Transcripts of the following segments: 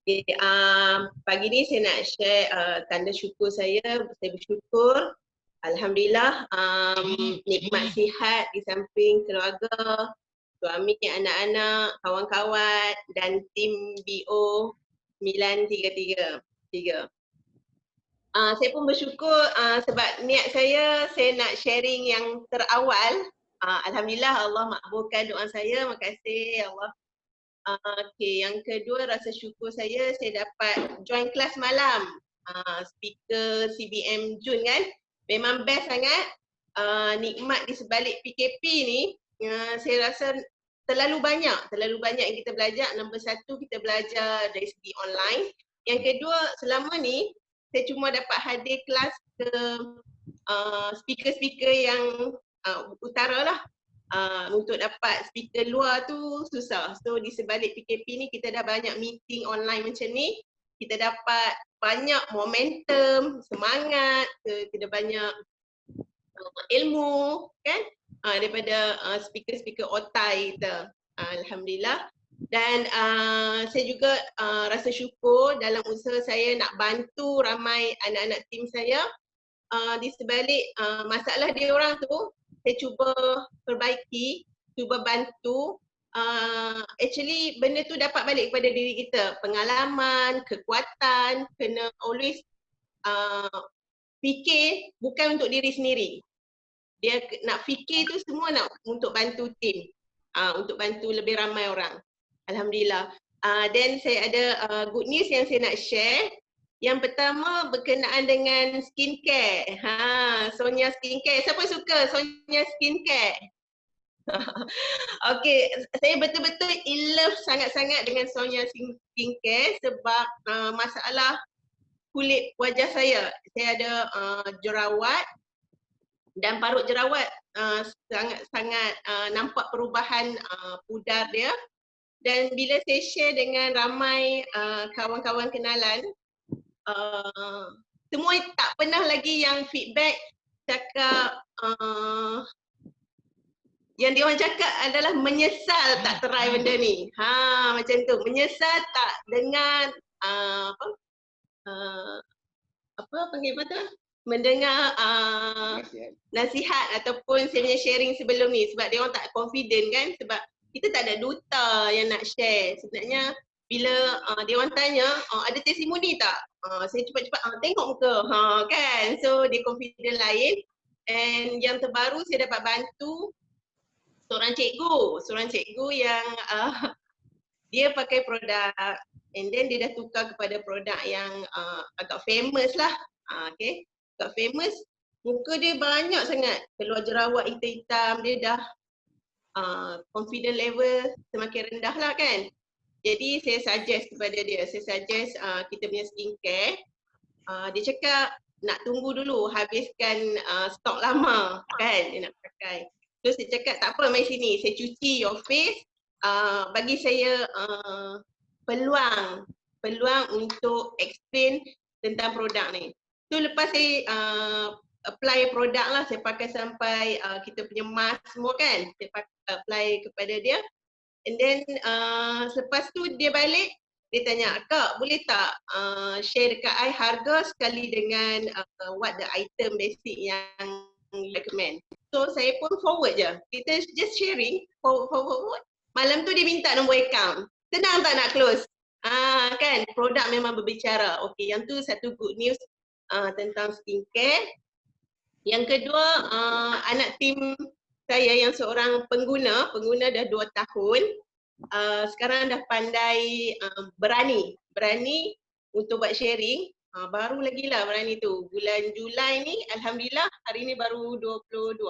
Okay, pagi ni saya nak share tanda syukur saya. Saya bersyukur, alhamdulillah, nikmat sihat di samping keluarga, suami, anak-anak, kawan-kawan dan tim BO 933. Saya pun bersyukur sebab niat saya nak sharing yang terawal. Alhamdulillah Allah makbulkan doa saya. Makasih ya Allah. Okay, yang kedua rasa syukur saya dapat join kelas malam. Speaker CBM Jun kan. Memang best sangat. Nikmat di sebalik PKP ni, saya rasa terlalu banyak yang kita belajar. Nombor satu, kita belajar dari segi online. Yang kedua, selama ni saya cuma dapat hadir kelas ke speaker-speaker yang utara lah. Untuk dapat speaker luar tu susah. So di sebalik PKP ni kita dah banyak meeting online macam ni. Kita dapat banyak momentum, semangat, kita banyak ilmu kan daripada speaker-speaker otai kita. Alhamdulillah. Dan saya juga rasa syukur dalam usaha saya nak bantu ramai anak-anak tim saya. Di sebalik masalah dia orang tu, saya cuba perbaiki, cuba bantu. Actually benda tu dapat balik kepada diri kita. Pengalaman, kekuatan, kena always fikir bukan untuk diri sendiri. Dia nak fikir tu semua nak untuk bantu tim, untuk bantu lebih ramai orang. Alhamdulillah. Dan saya ada good news yang saya nak share. Yang pertama berkenaan dengan skincare. Sonia Skincare. Siapa suka Sonia Skincare? Okay, saya betul-betul in love sangat-sangat dengan Sonia Skincare sebab masalah kulit wajah saya. Saya ada jerawat dan parut jerawat sangat-sangat nampak perubahan pudar dia. Dan bila saya share dengan ramai kawan-kawan kenalan, semua tak pernah lagi yang feedback cakap yang dia orang cakap adalah menyesal tak try benda ni. Macam tu, menyesal tak dengar apa panggil apa tu? Mendengar nasihat ataupun saya punya sharing sebelum ni sebab dia orang tak confident kan sebab kita tak ada duta yang nak share. Sebenarnya bila dia orang tanya ada testimoni tak? Saya cepat-cepat tengok muka. Kan? So dia confident lain. And yang terbaru saya dapat bantu seorang cikgu yang dia pakai produk and then dia dah tukar kepada produk yang agak famous lah. Okay, agak famous. Muka dia banyak sangat keluar jerawat hitam-hitam, dia dah confident level semakin rendah lah kan. Jadi saya suggest kepada dia, kita punya skincare. Dia cakap nak tunggu dulu habiskan stok lama kan dia nak pakai. So saya cakap tak apa, mari sini saya cuci your face, bagi saya peluang untuk explain tentang produk ni. So lepas saya apply produk lah, saya pakai sampai kita punya mask semua kan, saya apply kepada dia. And then selepas tu dia balik, dia tanya, Kak boleh tak share dekat I harga sekali dengan what the item basic yang recommend. So saya pun forward je, kita just sharing, forward. Malam tu dia minta nombor account, senang tak nak close? Kan, produk memang berbicara. Okay, yang tu satu good news tentang skincare. Yang kedua, anak tim saya yang seorang pengguna dah 2 tahun, sekarang dah pandai berani untuk buat sharing. Baru lagi lah berani tu. Bulan Julai ni, alhamdulillah hari ni baru 22.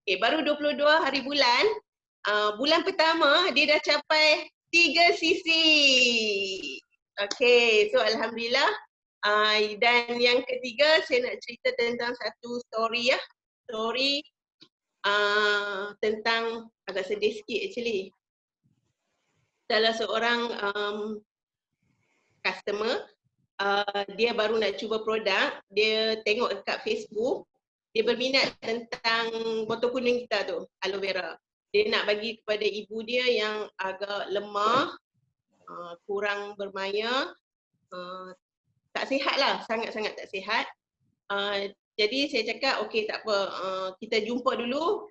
Okay, baru 22 hari bulan. Bulan pertama dia dah capai 3 cc. Okay, so alhamdulillah. Dan yang ketiga saya nak cerita tentang satu story ya. Story tentang agak sedih sikit actually. Salah seorang customer, dia baru nak cuba produk, dia tengok dekat Facebook, dia berminat tentang botol kuning kita tu, aloe vera. Dia nak bagi kepada ibu dia yang agak lemah, kurang bermaya. tak sihat lah, sangat-sangat tak sihat. Jadi saya cakap okey tak apa, kita jumpa dulu,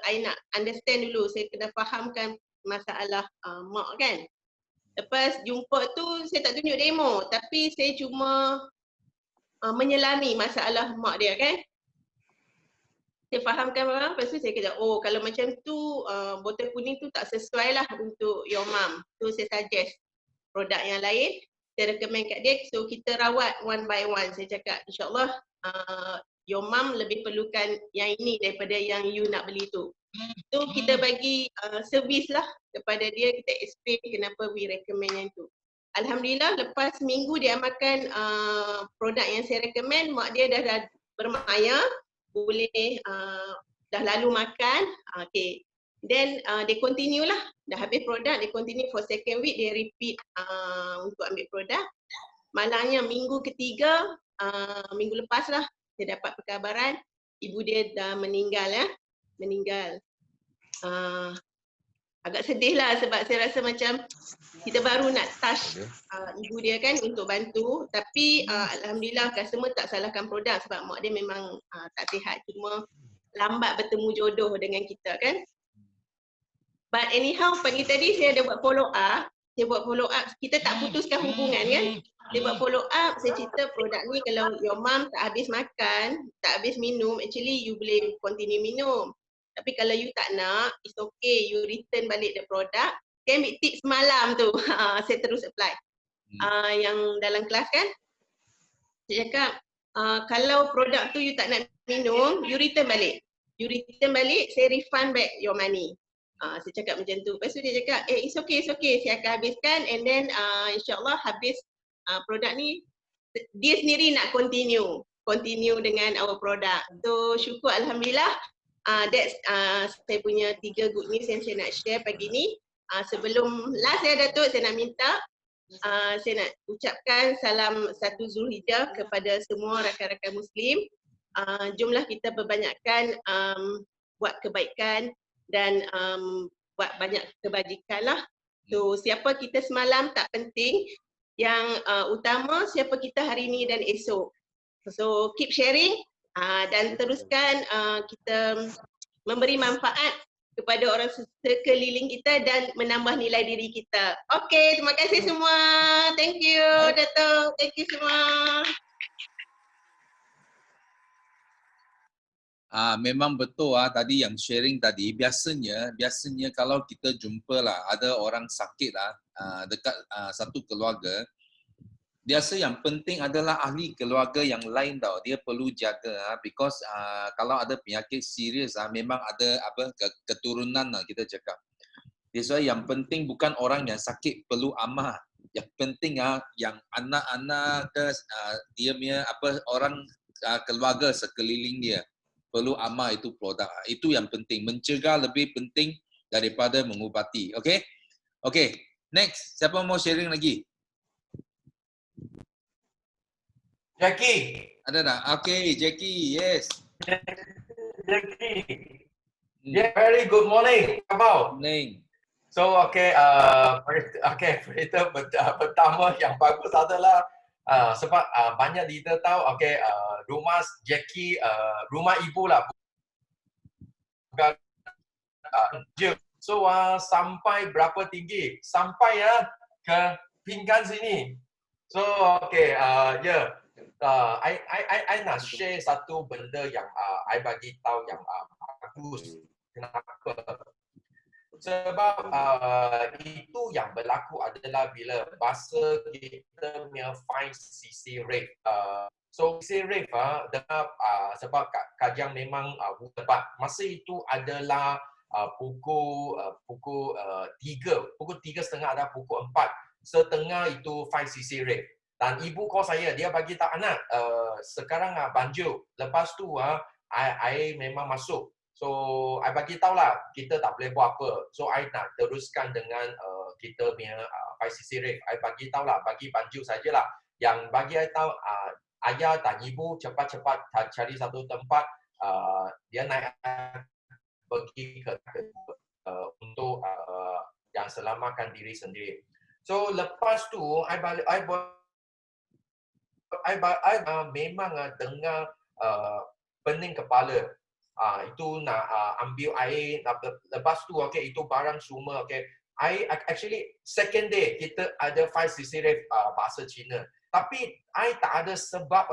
I nak understand dulu, saya kena fahamkan masalah mak kan. Lepas jumpa tu saya tak tunjuk demo, tapi saya cuma menyelami masalah mak dia kan. Saya fahamkan orang, lepas tu saya kata, oh kalau macam tu botol kuning tu tak sesuai lah untuk your mum. So saya suggest produk yang lain, saya recommend kat dia, so kita rawat one by one. Saya cakap insyaAllah your mum lebih perlukan yang ini daripada yang you nak beli tu. So kita bagi servis lah kepada dia, kita explain kenapa we recommend yang tu. Alhamdulillah lepas minggu dia amalkan produk yang saya recommend, mak dia dah bermaya, boleh dah lalu makan, okay. Then dia continue lah, dah habis produk, dia continue for second week, dia repeat untuk ambil produk. Malangnya minggu ketiga, minggu lepas lah, saya dapat perkabaran ibu dia dah meninggal meninggal. Agak sedih lah sebab saya rasa macam kita baru nak touch ibu dia kan untuk bantu, tapi alhamdulillah customer tak salahkan produk sebab mak dia memang tak sihat, cuma lambat bertemu jodoh dengan kita kan. But anyhow pagi tadi saya ada buat follow up, kita tak putuskan hubungan kan. Saya buat follow up, saya cerita produk ni kalau your mom tak habis makan, tak habis minum, actually you boleh continue minum. Tapi kalau you tak nak, it's okay, you return balik the product. Saya ambil tips malam tu, saya terus apply. Yang dalam kelas kan, saya cakap, kalau produk tu you tak nak minum, you return balik. You return balik, saya refund back your money. Saya cakap macam tu. Lepas tu dia cakap, it's okay, saya akan habiskan and then insyaAllah habis produk ni, dia sendiri nak continue dengan our product. So syukur Alhamdulillah, that's saya punya 3 good news yang saya nak share pagi ni. Sebelum last ya Datuk, saya nak minta, saya nak ucapkan salam 1 Zulhijjah kepada semua rakan-rakan Muslim. Jomlah kita berbanyakkan buat kebaikan dan buat banyak kebajikan lah. So siapa kita semalam tak penting, yang utama siapa kita hari ini dan esok. So keep sharing dan teruskan kita memberi manfaat kepada orang sekeliling kita dan menambah nilai diri kita. Okay, terima kasih semua. Thank you Datuk, thank you semua. Memang betul tadi yang sharing tadi, biasanya kalau kita jumpa lah ada orang sakit dekat satu keluarga, biasa yang penting adalah ahli keluarga yang lain tau, dia perlu jaga because kalau ada penyakit serius memang ada keturunan kita cakap. That's why yang penting bukan orang yang sakit perlu amah, yang penting yang anak-anak ke dia punya orang keluarga sekeliling dia perlu amal itu produk. Itu yang penting. Mencegah lebih penting daripada mengubati. Okay? Okay. Next. Siapa mau sharing lagi? Jackie. Ada tak? Okay. Jackie. Yes. Jackie. Yeah, very good morning. How morning. So, berita pertama yang bagus adalah sebab banyak kita tahu, rumah Jackie, rumah ibu lah. Bukan, so, sampai berapa tinggi? Sampai ke pinggan sini. So, I nak share satu benda yang I bagi tahu yang bagus. Kenapa? Sebab itu yang berlaku adalah bila bahasa kita punya 5cc rate. So cc rate sebab kajian memang tepat. Masa itu adalah pukul 3, pukul 3.30 ada pukul 4. Setengah itu 5cc rate. Dan ibu kos saya, dia bagi tahu anak, sekarang banjir. Lepas tu I memang masuk. So, I bagi tahu lah, kita tak boleh buat apa. So, I nak teruskan dengan kita punya 5cc rate. I bagi tahu lah, bagi banjir sajalah. Yang bagi I tahu, ayah dan ibu cepat-cepat cari satu tempat, dia naik pergi ke untuk yang selamatkan diri sendiri. So, lepas tu, I memang dengar pening kepala. Itu nak ambil air, lepas tu okay, itu barang semua okay. I actually second day kita ada 5cc rave bahasa Cina. Tapi I tak ada sebab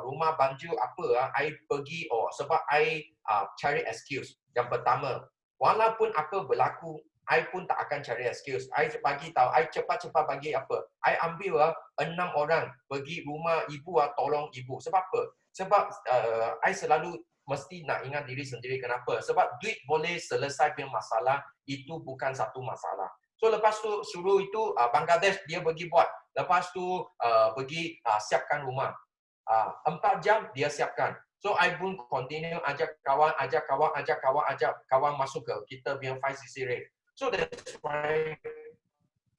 rumah banjir apa I pergi sebab I cari excuse. Yang pertama, walaupun apa berlaku, I pun tak akan cari excuse. I bagi tahu, I cepat-cepat bagi apa? I ambil 6 orang pergi rumah ibu tolong ibu. Sebab apa? Sebab I selalu mesti nak ingat diri sendiri. Kenapa? Sebab duit boleh selesai punya masalah, itu bukan satu masalah. So lepas tu suruh itu Bangladesh dia pergi buat. Lepas tu pergi siapkan rumah. 4 jam dia siapkan. So I pun continue ajak kawan masuk ke kita punya 5cc rave. So that's why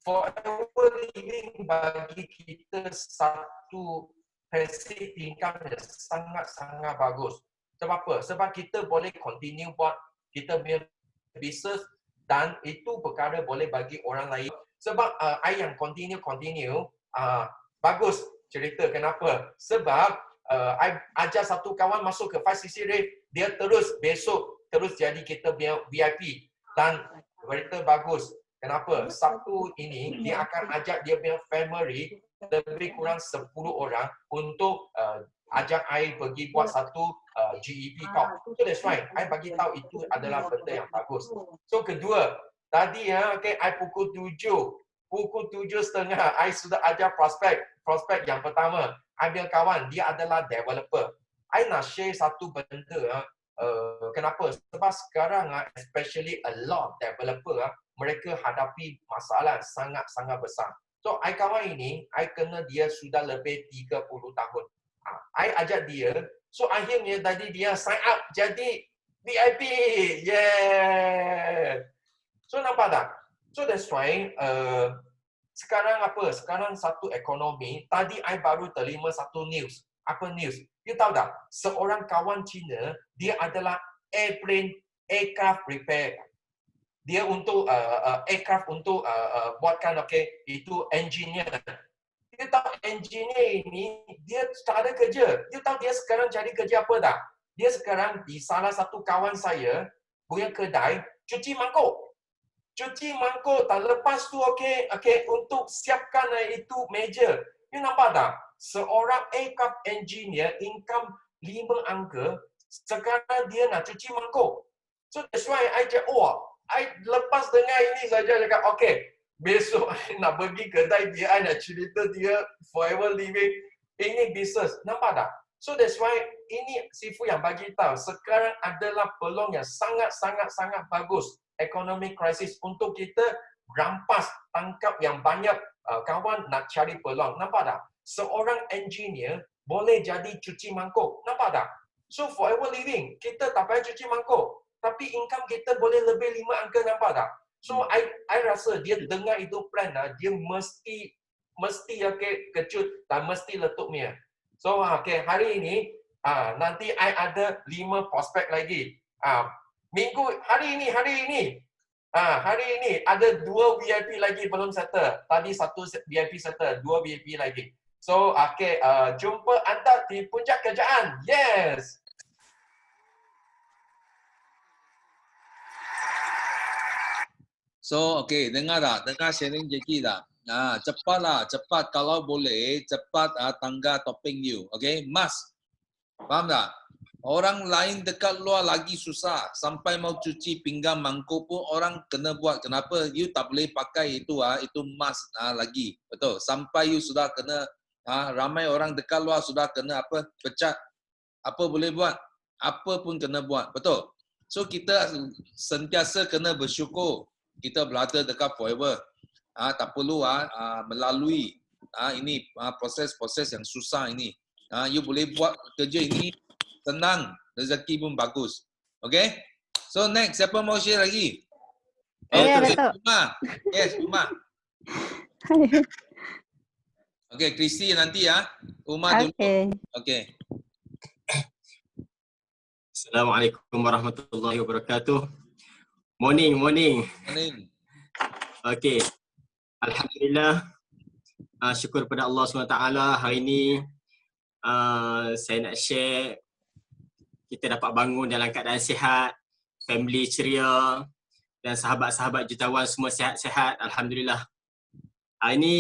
forever living bagi kita satu passive income yang sangat-sangat bagus. Sebab apa? Sebab kita boleh continue buat kita punya business dan itu perkara boleh bagi orang lain. Sebab I yang continue bagus cerita. Kenapa? Sebab I ajar satu kawan masuk ke 5cc rave, dia besok terus jadi kita punya VIP dan cerita bagus. Kenapa? Sabtu ini dia akan ajak dia punya family lebih kurang 10 orang untuk ajak I pergi buat satu GEP talk. So that's why I bagi tahu itu adalah benda yang bagus. So kedua, tadi okay, I pukul 7.30 I sudah ajar prospek yang pertama. I punya kawan, dia adalah developer. I nak share satu benda. Kenapa? Sebab sekarang especially a lot of developer mereka hadapi masalah sangat-sangat besar. So, I kawan ini, I kenal dia sudah lebih 30 tahun. I ajak dia, so akhirnya tadi dia sign up jadi VIP. Yeah. So, nampak tak? So, that's why sekarang apa? Sekarang satu ekonomi, tadi I baru terima satu news. Apa news? You tahu tak? Seorang kawan Cina, dia adalah aircraft repair. Dia untuk aircraft untuk buatkan itu engineer. Dia tahu engineer ini dia tak ada kerja. Dia tahu dia sekarang cari kerja apa tak? Dia sekarang di salah satu kawan saya punya kedai cuci mangkuk. Cuci mangkuk tak lepas tu untuk siapkan itu meja. You nampak tak? Seorang aircraft engineer income 5 angka sekarang dia nak cuci mangkuk. So that's why I cakap, I lepas dengar ini saja cakap, besok I nak pergi kedai dia, I nak cerita dia forever living. Ini business. Nampak tak? So that's why ini Sifu yang bagi tahu, sekarang adalah peluang yang sangat-sangat bagus. Economic crisis untuk kita rampas, tangkap yang banyak kawan nak cari peluang. Nampak tak? Seorang engineer boleh jadi cuci mangkuk. Nampak tak? So forever living, kita tak payah cuci mangkuk. Tapi income kita boleh lebih 5 angka, nampak tak? So, I rasa dia dengar itu plan, dia mesti kejut dan mesti letuknya. So, hari ini, nanti I ada 5 prospek lagi. Hari ini ada 2 VIP lagi belum settle. Tadi 1 VIP settle, 2 VIP lagi. So, jumpa anda di puncak kerjaan. Yes! So, dengar tak? Dengar sharing Jackie tak? Cepat kalau boleh, cepat tangga topping you. Must. Faham tak? Orang lain dekat luar lagi susah. Sampai mau cuci pinggan mangkuk pun orang kena buat. Kenapa? You tak boleh pakai itu must lagi. Betul. Sampai you sudah kena, ramai orang dekat luar sudah kena pecat. Apa boleh buat? Apa pun kena buat. Betul. So, kita sentiasa kena bersyukur. Kita berada dekat forever. Tak perlu melalui ini proses-proses yang susah ini. You boleh buat kerja ini tenang, rezeki pun bagus. So next, siapa mau share lagi? Uma. Yes, Uma. Kristi nanti ya. Uma dulu. Assalamualaikum warahmatullahi wabarakatuh. Morning. Alhamdulillah. Syukur pada Allah SWT hari ini Saya nak share kita dapat bangun dalam keadaan sihat, family ceria dan sahabat-sahabat jutawan semua sihat-sihat, alhamdulillah. Ini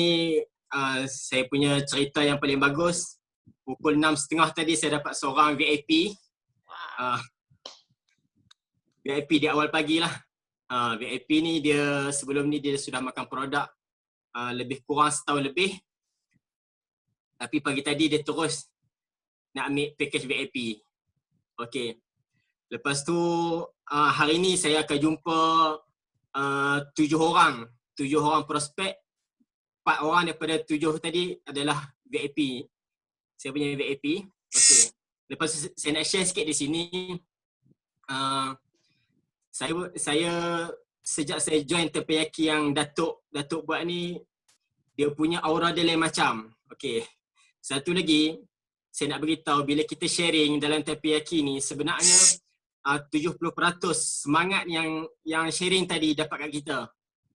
saya punya cerita yang paling bagus. Pukul 6.30 tadi saya dapat seorang VIP. VIP di awal pagi lah. VIP ni dia sebelum ni dia sudah makan produk lebih kurang setahun lebih. Tapi pagi tadi dia terus nak ambil package VIP. Okey. Lepas tu hari ni saya akan jumpa 7 orang prospek. 4 orang daripada 7 tadi adalah VIP. Saya punya VIP. Okey. Lepas tu saya nak share sikit di sini. Saya sejak saya join terpeyaki yang Datuk buat ni, dia punya aura dia lain macam. Okey. Satu lagi, saya nak beritahu bila kita sharing dalam terpeyaki ni sebenarnya 70% semangat yang sharing tadi dapat kat kita.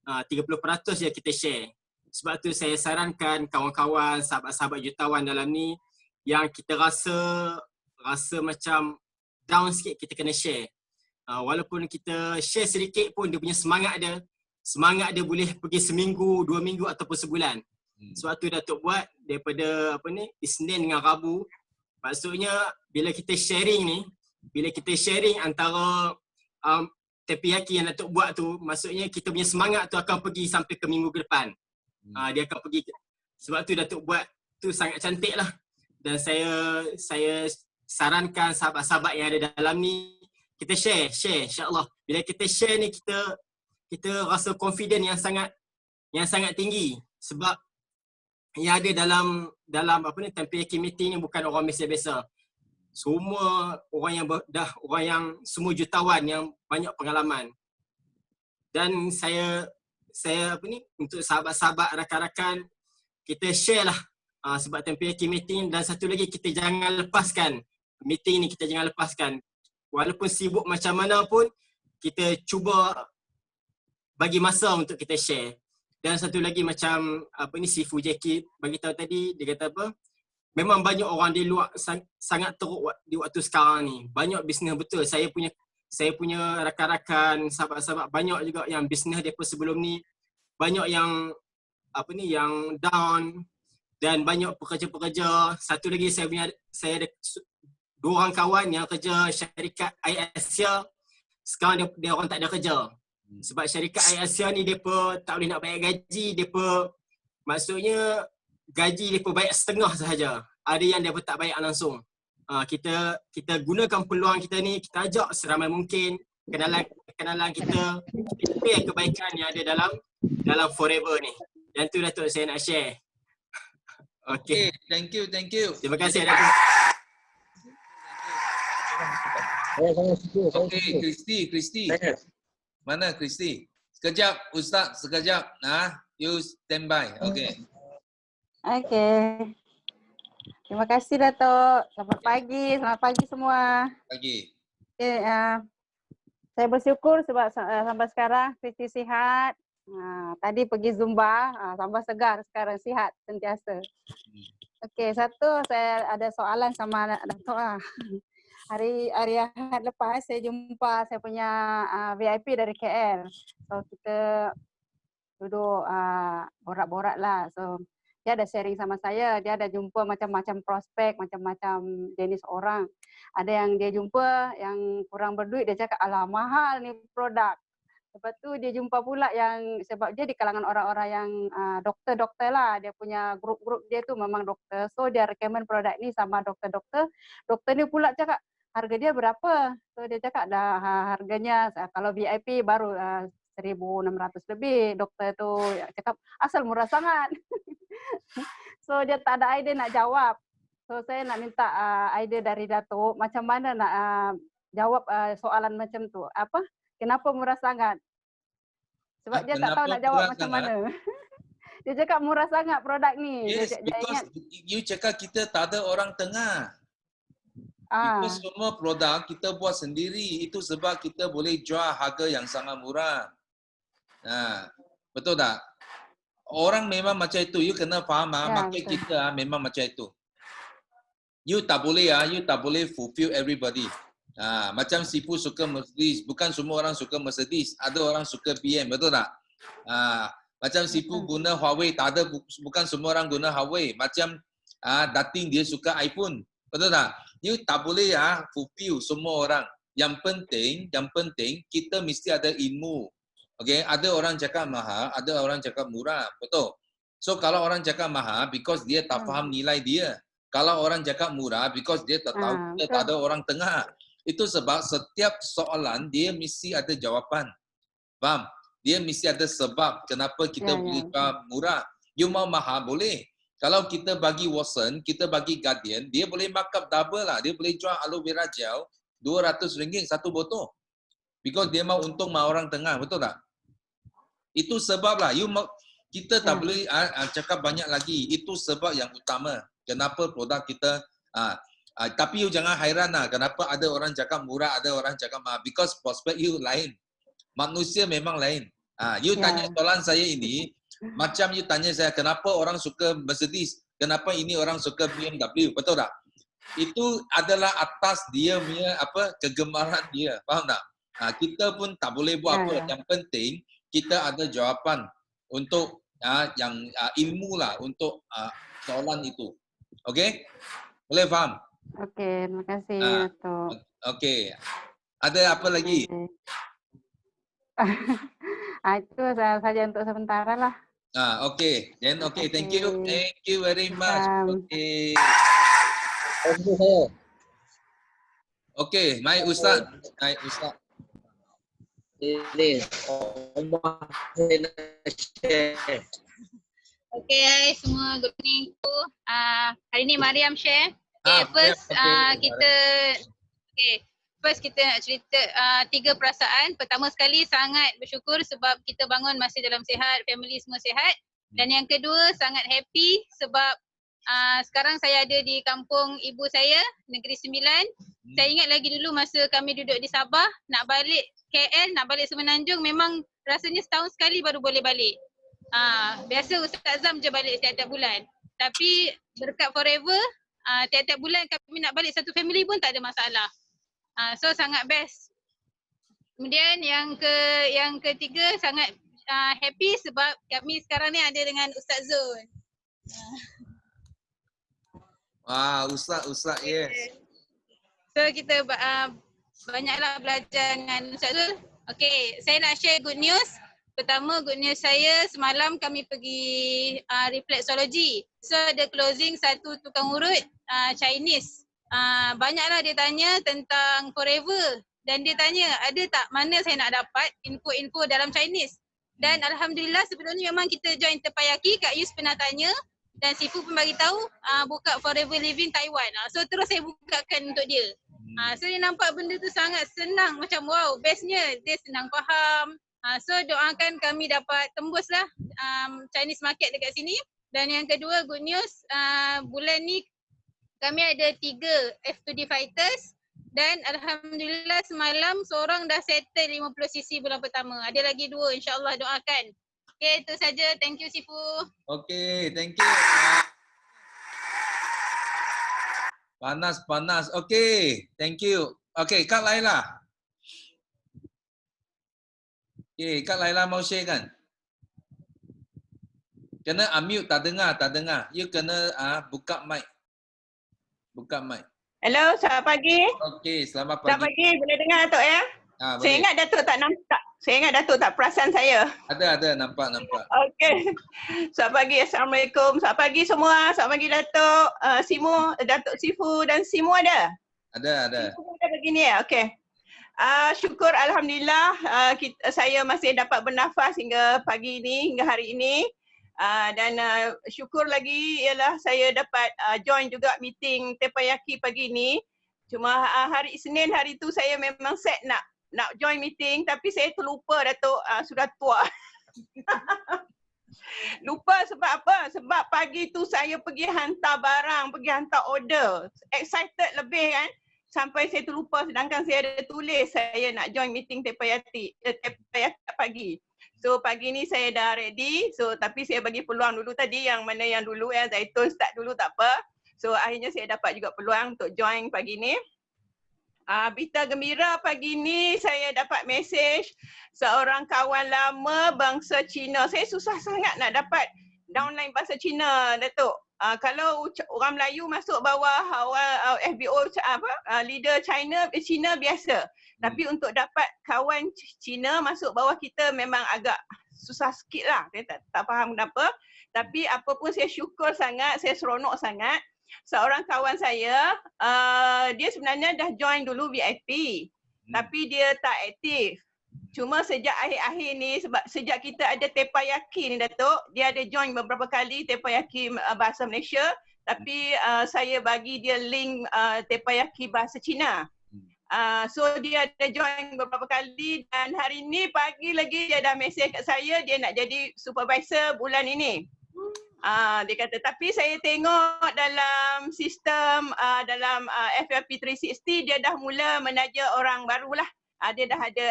30% je kita share. Sebab tu saya sarankan kawan-kawan, sahabat-sahabat jutawan dalam ni yang kita rasa macam down sikit, kita kena share. Walaupun kita share sedikit pun dia punya semangat dia boleh pergi seminggu, 2 minggu ataupun sebulan. Sebab tu Datuk buat daripada Isnin dengan Rabu. Maksudnya bila kita sharing antara terpeyaki yang Datuk buat tu, maksudnya kita punya semangat tu akan pergi sampai ke minggu ke depan. Dia akan pergi. Sebab tu Datuk buat tu sangat cantik lah. Dan saya sarankan sahabat-sahabat yang ada dalam ni, kita share insya-Allah. Bila kita share ni kita rasa confident yang sangat tinggi sebab yang ada dalam terpeyaki meeting ni bukan orang biasa-biasa. Semua orang yang semua jutawan yang banyak pengalaman. Dan saya untuk sahabat-sahabat rakan-rakan kita share lah sebab terpeyaki meeting. Dan satu lagi, kita jangan lepaskan meeting ni, kita jangan lepaskan. Walaupun sibuk macam mana pun, kita cuba bagi masa untuk kita share. Dan satu lagi macam Sifu Jackie bagi tahu tadi, dia kata memang banyak orang di luar sangat teruk di waktu sekarang ni. Banyak bisnes betul. Saya punya rakan-rakan, sahabat-sahabat banyak juga yang bisnes depa sebelum ni banyak yang yang down dan banyak pekerja-pekerja. Satu lagi saya ada 2 orang kawan yang kerja syarikat Air Asia. Sekarang dia orang tak ada kerja. Sebab syarikat Air Asia ni depa tak boleh nak bayar gaji, maksudnya gaji depa bayar setengah sahaja. Ada yang depa tak bayar langsung. Kita gunakan peluang kita ni, kita ajak seramai mungkin kenalan kita share kebaikan yang ada dalam Forever ni. Dan tu Datuk saya nak share. Okey. Thank you. Terima kasih Datuk. Okey, Kristi. Mana Kristi? Sekejap Ustaz, sekejap. You stand by. Okey. Okey. Terima kasih Datuk. Selamat pagi semua. Pagi. Okay, saya bersyukur sebab sampai sekarang Kristi sihat. Tadi pergi Zumba, tambah segar sekarang, sihat sentiasa. Okey, satu saya ada soalan sama Datuk Hari Ahad lepas saya jumpa saya punya VIP dari KL. So kita duduk borak-borak lah. So dia ada sharing sama saya, dia ada jumpa macam-macam prospek, macam-macam jenis orang. Ada yang dia jumpa yang kurang berduit, dia cakap alah mahal ni produk. Lepas tu dia jumpa pula yang sebab dia di kalangan orang-orang yang doktor-doktor lah. Dia punya grup-grup dia tu memang doktor. So dia recommend produk ni sama doktor-doktor. Doktor ni pula cakap harga dia berapa. So dia cakap dah harganya kalau VIP baru 1,600 lebih. Doktor tu cakap asal murah sangat. So dia tak ada idea nak jawab. So saya nak minta idea dari Datuk macam mana nak jawab soalan macam tu. Kenapa murah sangat? Sebab dia tak tahu nak jawab macam mana. Dia cakap murah sangat produk ni. Yes, dia because you cakap kita tak ada orang tengah. Itu semua produk kita buat sendiri. Itu sebab kita boleh jual harga yang sangat murah. Betul tak? Orang memang macam itu. You kena faham, market kita memang macam itu. You tak boleh you tak boleh fulfill everybody. Macam Sifu suka Mercedes, bukan semua orang suka Mercedes. Ada orang suka BM, betul tak? Macam Sifu guna Huawei, tak ada, bukan semua orang guna Huawei. Macam Datin dia suka iPhone, betul tak? You tak boleh fulfill semua orang. Yang penting kita mesti ada ilmu. Okay, ada orang cakap mahal, ada orang cakap murah, betul? So kalau orang cakap mahal, because dia tak faham nilai dia. Kalau orang cakap murah, because dia tak tahu kita tak ada orang tengah. Itu sebab setiap soalan dia mesti ada jawapan. Faham? Dia mesti ada sebab kenapa kita boleh jual murah. You mau mahal boleh. Kalau kita bagi Watson, kita bagi Guardian, dia boleh markup double lah. Dia boleh jual aloe vera gel RM200 satu botol. Because dia mau untung sama orang tengah, betul tak? Itu sebab lah. Kita tak boleh cakap banyak lagi. Itu sebab yang utama. Kenapa produk kita, tapi you jangan hairan lah. Kenapa ada orang cakap murah, ada orang cakap mahal. Because prospek you lain. Manusia memang lain. You tanya soalan saya ini, macam you tanya saya, kenapa orang suka Mercedes? Kenapa ini orang suka BMW? Betul tak? Itu adalah atas dia punya kegemaran dia. Faham tak? Kita pun tak boleh buat apa. Yang penting, kita ada jawapan untuk yang ilmu lah untuk soalan itu. Okey? Boleh faham? Okey, terima kasih Datuk. Okey. Ada apa lagi? Itu saja untuk sementara lah. Okey. Then okey, thank you. Thank you very much. Okey. Okey, mai Ustaz. Mai Ustaz. Ini saya nak share. Okay, hai semua, good evening. Hari ni Mariam share. First kita nak cerita 3 perasaan. Pertama sekali sangat bersyukur sebab kita bangun masih dalam sihat, family semua sihat. Dan yang kedua sangat happy sebab sekarang saya ada di kampung ibu saya, Negeri Sembilan. Saya ingat lagi dulu masa kami duduk di Sabah, nak balik KL, nak balik Semenanjung, memang rasanya setahun sekali baru boleh balik. Biasa Ustaz Azam je balik tiap-tiap bulan. Tapi berkat Forever, tiap-tiap bulan kami nak balik satu family pun tak ada masalah. So sangat best. Kemudian yang ketiga sangat happy sebab kami sekarang ni ada dengan Ustaz Zul. Ustaz, yes. So kita banyaklah belajar dengan Ustaz Zul. Okay, saya nak share good news. Pertama, good news saya, semalam kami pergi reflexology. So ada closing satu tukang urut Chinese. Banyaklah dia tanya tentang Forever. Dan dia tanya, ada tak mana saya nak dapat info-info dalam Chinese. Dan Alhamdulillah sebelum ni memang kita join Terpayaki, Kak Yus pernah tanya. Dan Sifu pun bagi tahu buka Forever Living Taiwan. So terus saya bukakan untuk dia. So dia nampak benda tu sangat senang, macam wow, bestnya dia senang faham. So doakan kami dapat tembuslah Chinese market dekat sini. Dan yang kedua, good news, bulan ni kami ada 3 F2D fighters. Dan Alhamdulillah semalam seorang dah settle 50cc bulan pertama. Ada lagi 2, insyaAllah doakan. Okay, itu saja. Thank you Sifu. Okay, thank you. Panas. Okay, thank you. Okay, Kak Laila. Okay, Kak Laila mau share kan? Kena unmute, tak dengar. You kena buka mic. Hello, selamat pagi. Okey, selamat pagi. Selamat pagi, boleh dengar Datuk ya? Saya ingat Datuk tak nampak. Saya ingat Datuk tak perasan saya. Ada, nampak. Okey. Selamat pagi, Assalamualaikum. Selamat pagi semua. Selamat pagi Datuk, Datuk Sifu dan Simu ada? Ada. Sifu ada begini ya, okey. Syukur Alhamdulillah saya masih dapat bernafas hingga pagi ini, hingga hari ini. Dan syukur lagi ialah saya dapat join juga meeting Terpayaki pagi ni. Cuma hari Isnin hari tu saya memang set nak join meeting tapi saya terlupa Datuk, sudah tua. Lupa sebab apa? Sebab pagi tu saya pergi hantar barang, pergi hantar order. Excited lebih kan? Sampai saya terlupa sedangkan saya ada tulis saya nak join meeting Terpayaki pagi. So pagi ni saya dah ready. So tapi saya bagi peluang dulu tadi yang mana yang dulu Zaitun start dulu tak apa. So akhirnya saya dapat juga peluang untuk join pagi ni. Berita gembira pagi ni saya dapat mesej seorang kawan lama bangsa Cina. Saya susah sangat nak dapat downline bahasa Cina, Datuk. Kalau orang Melayu masuk bawah FBO leader China biasa. Tapi untuk dapat kawan Cina masuk bawah kita memang agak susah sikit lah. Saya tak faham kenapa. Tapi apa pun saya syukur sangat, saya seronok sangat. Seorang kawan saya, dia sebenarnya dah join dulu VIP. Tapi dia tak aktif. Cuma sejak akhir-akhir ni, sebab sejak kita ada Tepayaki ni Datuk, dia ada join beberapa kali Tepayaki bahasa Malaysia. Tapi saya bagi dia link Tepayaki bahasa Cina. So dia ada join beberapa kali dan hari ni pagi lagi dia dah mesej kat saya dia nak jadi supervisor bulan ini. Dia kata, tapi saya tengok dalam sistem dalam FLP 360 dia dah mula menaja orang baru lah. Dia dah ada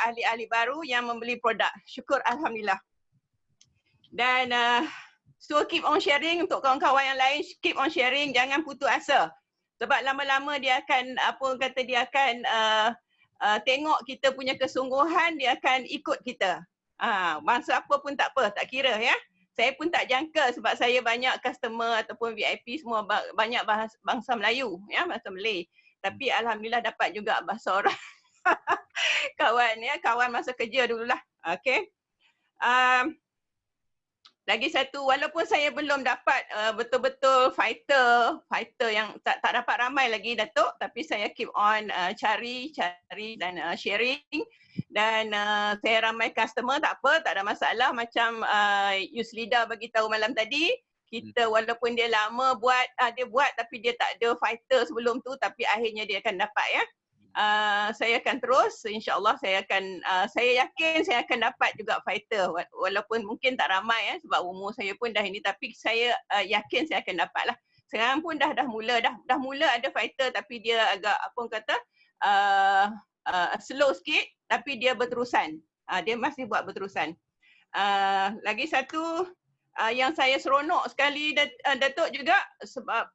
ahli-ahli baru yang membeli produk. Syukur Alhamdulillah. Dan so keep on sharing untuk kawan-kawan yang lain, keep on sharing, jangan putus asa. Sebab lama-lama dia akan, dia akan tengok kita punya kesungguhan, dia akan ikut kita. Masa apa pun tak apa, tak kira ya. Saya pun tak jangka sebab saya banyak customer ataupun VIP semua banyak bangsa Melayu, ya, bahasa Malay. Tapi alhamdulillah dapat juga bahasa orang. Kawan masa kerja dululah. Okey. Lagi satu, walaupun saya belum dapat betul-betul fighter yang tak dapat ramai lagi Datuk, tapi saya keep on cari dan sharing. Dan saya ramai customer, tak apa, tak ada masalah. Macam Yuslida bagi tahu malam tadi, kita walaupun dia lama dia buat tapi dia tak ada fighter sebelum tu, tapi akhirnya dia akan dapat ya. Saya akan terus, insya-Allah saya yakin saya akan dapat juga fighter walaupun mungkin tak ramai ya sebab umur saya pun dah ini, tapi saya yakin saya akan dapat lah. Sekarang pun dah mula ada fighter tapi dia agak slow sikit tapi dia berterusan. Dia masih buat berterusan. Lagi satu yang saya seronok sekali Datuk juga sebab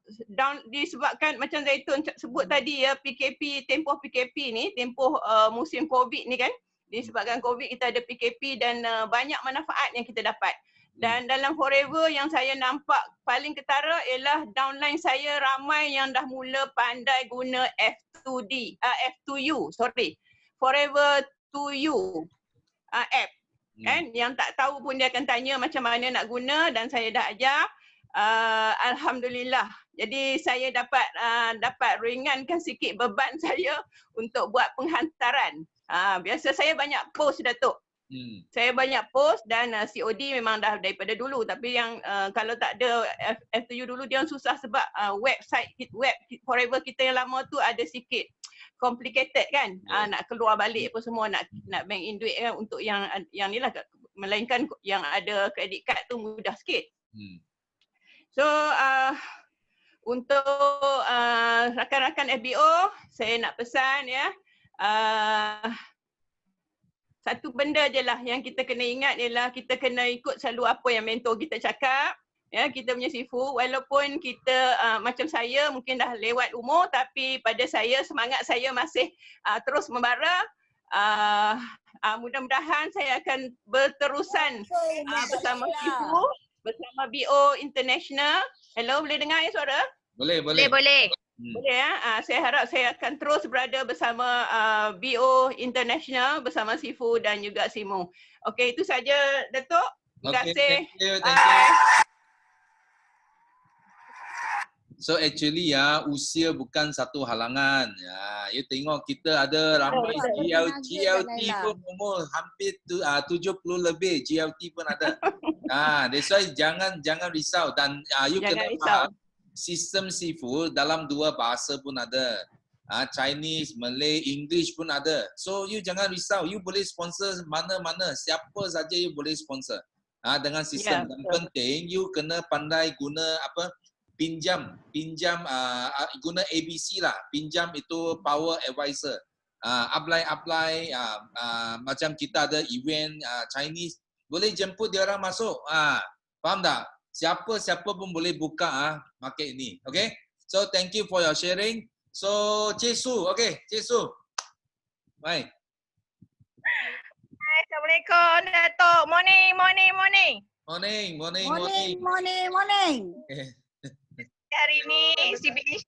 disebabkan macam Zaitun sebut tadi ya, PKP, tempoh PKP ni, tempoh musim COVID ni kan, disebabkan COVID kita ada PKP dan banyak manfaat yang kita dapat. Dan dalam Forever yang saya nampak paling ketara ialah downline saya ramai yang dah mula pandai guna F2U, Forever 2U app. Kan, yang tak tahu pun dia akan tanya macam mana nak guna dan saya dah ajar. Alhamdulillah. Jadi saya dapat ringankan sikit beban saya untuk buat penghantaran. Biasa saya banyak post Datuk. Saya banyak post dan COD memang dah daripada dulu, tapi yang kalau tak ada F2U dulu dia susah sebab website web Forever kita yang lama tu ada sikit complicated kan, nak keluar balik apa semua, nak bank in duit kan, untuk yang ni lah, melainkan yang ada credit card tu mudah sikit. So untuk rakan-rakan FBO saya nak pesan ya, satu benda je lah yang kita kena ingat ialah kita kena ikut selalu apa yang mentor kita cakap. Ya, kita punya Sifu, walaupun kita macam saya mungkin dah lewat umur, tapi pada saya semangat saya masih terus membara. Mudah-mudahan saya akan berterusan bersama Sifu, bersama BO International. Hello, boleh dengar ya suara? Boleh. Boleh ya. Saya harap saya akan terus berada bersama BO International, bersama Sifu dan juga Simu. Okey, itu saja Datuk. Terima kasih. Thank you. So actually ya, usia bukan satu halangan. Ya, you tengok kita ada ramai GLT pun umur hampir 70 lebih, GLT pun ada. That's why jangan risau dan you kena faham sistem Sifu dalam dua bahasa pun ada. Chinese, Malay, English pun ada. So you jangan risau, you boleh sponsor mana-mana, siapa saja you boleh sponsor. Dengan sistem. Dan penting you kena pandai guna pinjam guna ABC lah. Pinjam itu Power Advisor. Apply macam kita ada event Chinese, boleh jemput dia orang masuk. Faham tak? siapa pun boleh buka market ini. Okay? So thank you for your sharing. So Cik Su, okay, Cik Su. Baik. Assalamualaikum Datuk. Morning. Morning. Hari ni CBH.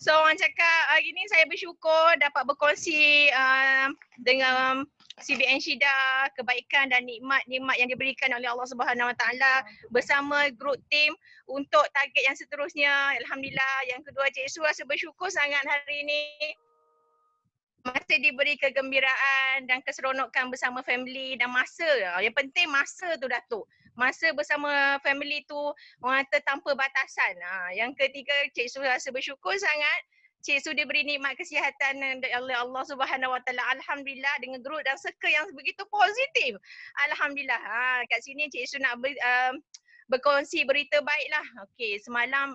So orang cakap hari ni saya bersyukur dapat berkongsi dengan CBN Syida kebaikan dan nikmat-nikmat yang diberikan oleh Allah Subhanahu Wa Taala bersama grup tim untuk target yang seterusnya. Alhamdulillah. Yang kedua, Cik Su rasa bersyukur sangat hari ini masih diberi kegembiraan dan keseronokan bersama family dan masa. Yang penting masa tu Datuk. Masa bersama family tu orang kata tanpa batasan. Yang ketiga, Cik Su rasa bersyukur sangat. Cik Su diberi nikmat kesihatan oleh Allah Subhanahu Wa Taala. Alhamdulillah dengan grup dan circle yang begitu positif. Alhamdulillah. Kat sini Cik Su nak berkongsi berita baik lah. Okey, semalam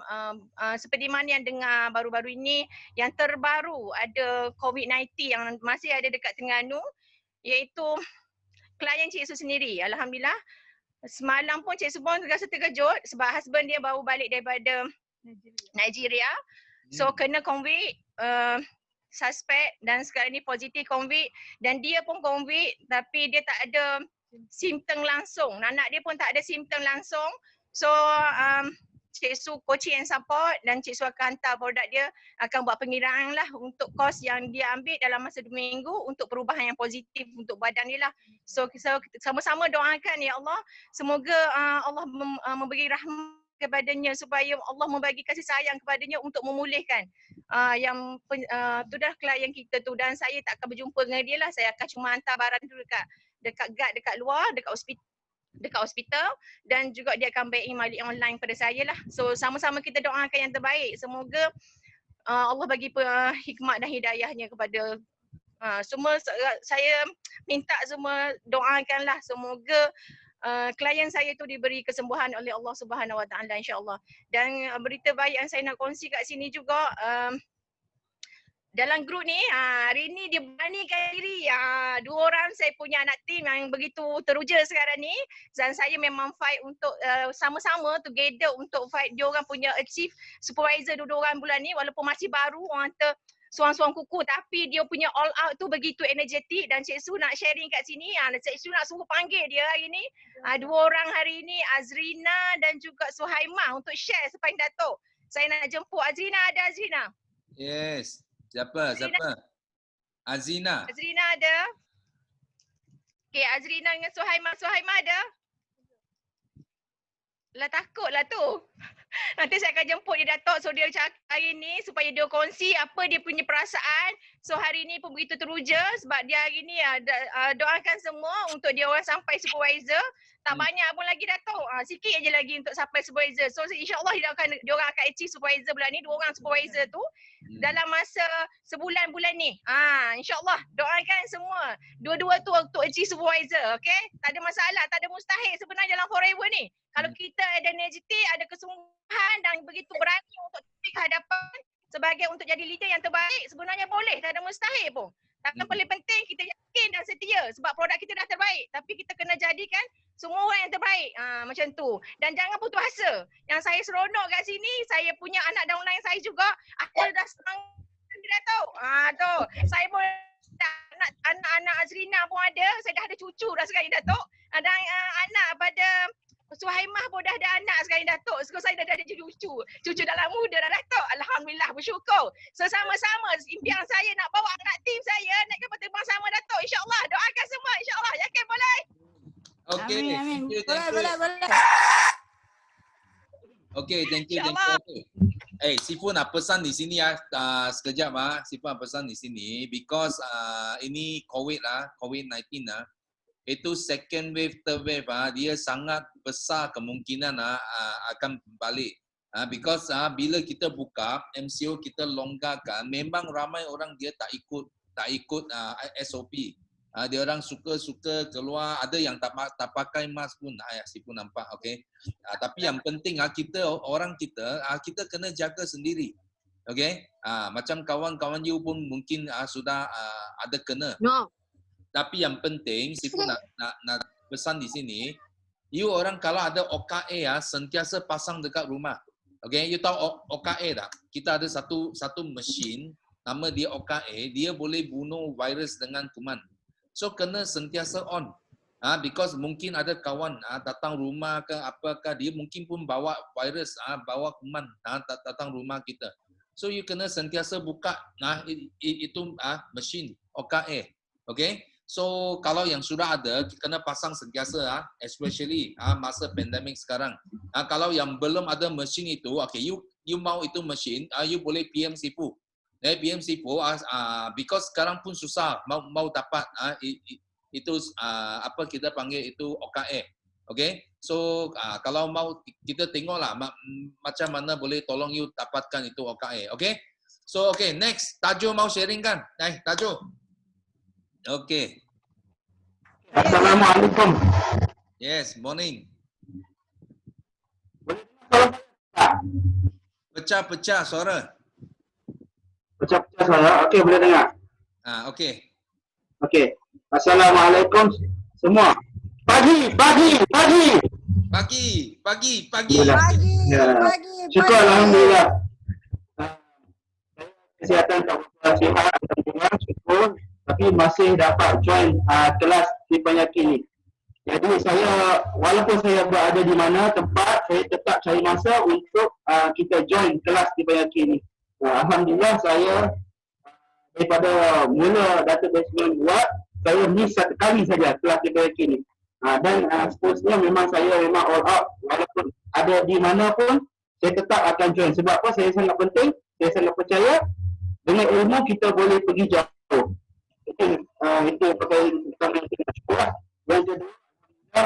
seperti mana yang dengar baru-baru ini, yang terbaru ada COVID-19 yang masih ada dekat Terengganu, iaitu klien Cik Su sendiri. Alhamdulillah. Semalam pun Cik Su pun rasa terkejut sebab husband dia baru balik daripada Nigeria. So kena COVID, suspek dan sekarang ni positif COVID dan dia pun COVID tapi dia tak ada simptom langsung. Anak dia pun tak ada simptom langsung. So Cik Su coaching and support dan Cik Su akan hantar produk dia, akan buat pengiraan lah untuk kos yang dia ambil dalam masa 2 minggu untuk perubahan yang positif untuk badan dia lah. So sama-sama doakan ya Allah, semoga Allah memberi rahmat kepadanya supaya Allah membagi kasih sayang kepadanya untuk memulihkan tu dah klien kita tu, dan saya tak akan berjumpa dengan dia lah. Saya akan cuma hantar barang tu dekat guard dekat luar, dekat hospital dan juga dia akan bayar balik online pada saya lah. So sama-sama kita doakan yang terbaik. Semoga Allah bagi hikmat dan hidayahnya kepada semua. Saya minta semua doakanlah semoga klien saya tu diberi kesembuhan oleh Allah Subhanahu Wa Taala insya-Allah. Dan berita baik yang saya nak kongsi kat sini juga, dalam grup ni hari ni dia beranikan diri. 2 orang saya punya anak tim yang begitu teruja sekarang ni, dan saya memang fight untuk sama-sama together untuk fight dia orang punya achieve supervisor 2 orang bulan ni, walaupun masih baru orang kata suang-suang kuku, tapi dia punya all out tu begitu energetik. Dan Cik Su nak sharing kat sini, Cik Su nak suruh panggil dia hari ni, 2 orang hari ni, Azrina dan juga Suhaimah untuk share sepanjang Datuk. Saya nak jemput Azrina. Ada Azrina? Yes. Siapa? Azrina. Azrina ada. Okay, Azrina dengan Suhaimah. Suhaimah ada? Lah takutlah tu. Nanti saya akan jemput dia Datuk, so dia cakap hari ni supaya dia kongsi apa dia punya perasaan. So hari ni pun begitu teruja sebab dia hari ni doakan semua untuk dia orang sampai supervisor. Tak banyak pun lagi Datuk, sikit aja lagi untuk sampai supervisor. So insyaAllah dia orang akan achieve supervisor bulan ni, 2 orang supervisor tu dalam masa sebulan bulan ni. InsyaAllah doakan semua. Dua-dua tu untuk achieve supervisor, okay? Tak ada masalah, tak ada mustahil sebenarnya dalam forever ni. Kalau kita ada energetik, ada kesungguhan dan begitu berani untuk ke hadapan sebagai untuk jadi leader yang terbaik, sebenarnya boleh, tak ada mustahil pun. Tapi paling penting kita yakin dan setia sebab produk kita dah terbaik. Tapi kita kena jadikan semua orang yang terbaik. Macam tu. Dan jangan putus asa. Yang saya seronok kat sini, saya punya anak downline saya juga, aku dah dia dah tahu. Tu. Saya pun anak Azrina pun ada, saya dah ada cucu dah sekarang Datuk. Dan anak pada Suhaimah pun dah ada anak sekarang Datuk. Sekarang saya dah ada cucu. Cucu dalam muda dah Datuk. Alhamdulillah, bersyukur. So sama-sama impian saya nak bawa anak tim saya naik kapal terbang sama Datuk. InsyaAllah. Doakan semua. InsyaAllah. Yakin boleh? Okay. Amin. Boleh. Okay, thank you. Sifu nak pesan di sini sekejap Sifu nak pesan di sini because ini COVID-19 itu second wave, third wave dia sangat besar kemungkinan akan balik. Because bila kita buka MCO kita longgarkan, memang ramai orang dia tak ikut SOP. Dia orang suka keluar, ada yang tak pakai mask pun. Sifu nampak, okey. Tapi yang penting kita kena jaga sendiri. Okey. Macam kawan-kawan you pun mungkin sudah ada kena. No. Tapi yang penting Sifu nak pesan di sini, You orang kalau ada OKA ya, sentiasa pasang dekat rumah. Okay, you tahu OKA tak? Kita ada satu mesin, nama dia OKA, dia boleh bunuh virus dengan kuman. So kena sentiasa on. Because mungkin ada kawan datang rumah ke apakah, dia mungkin pun bawa virus, bawa kuman datang rumah kita. So you kena sentiasa buka itu mesin OKA. Okay? So kalau yang sudah ada, kena pasang sentiasa, especially masa pandemik sekarang. Kalau yang belum ada mesin itu, okay, you mau itu mesin, you boleh PM Sipu. PM Sipu, because sekarang pun susah mau dapat itu apa kita panggil itu OKA. Okay, so kalau mau kita tengoklah macam mana boleh tolong you dapatkan itu OKA. Okay, so okay, next Tajo mau sharing kan? Tajo. Okay. Assalamualaikum. Yes, morning. Pecah-pecah suara. Pecah-pecah suara. Okey, boleh dengar? Okey. Okey. Assalamualaikum semua. Pagi. Ya. Syukur alhamdulillah. Kesihatan tak berapa sihat, alhamdulillah, syukur. Tapi masih dapat join kelas Tipan Yakin ni. Jadi saya, walaupun saya berada di mana tempat, saya tetap cari masa untuk kita join kelas Tipan Yakin ni. Alhamdulillah saya daripada mula database buat, saya miss satu kali saja kelas Tipan Yakin ni. Dan seterusnya memang saya memang all out, walaupun ada di mana pun, saya tetap akan join. Sebab apa? Saya sangat penting, saya sangat percaya dengan ilmu kita boleh pergi jauh. Itu perkara utama yang kita cukup. Yang kedua,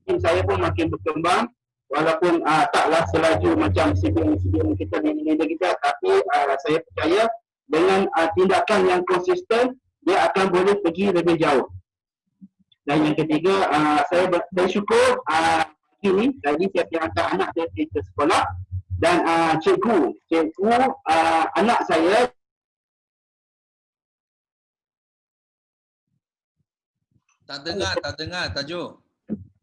tim saya pun makin berkembang, walaupun taklah selaju macam CBN kita di negara kita, tapi saya percaya dengan tindakan yang konsisten, dia akan boleh pergi lebih jauh. Dan yang ketiga, saya bersyukur ini tadi saya pergi hantar anak saya ke sekolah, dan cikgu anak saya. Tak dengar, Tajo.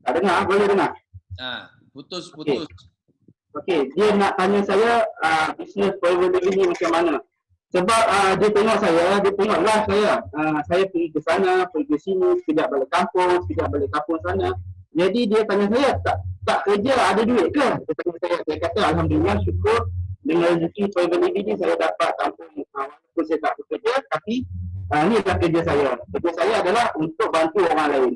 Tak dengar, boleh dengar? Putus. Okey, dia nak tanya saya bisnes private living ni macam mana. Sebab dia tengok live saya. Saya pergi ke sana, pergi ke sini, sekejap balik kampung sana. Jadi dia tanya saya, tak kerja ada duit ke? Dia tanya saya kata alhamdulillah syukur dengan rezeki private living ni saya dapat kampung. Walaupun saya tak bekerja, tapi ini adalah kerja saya. Kerja saya adalah untuk bantu orang lain.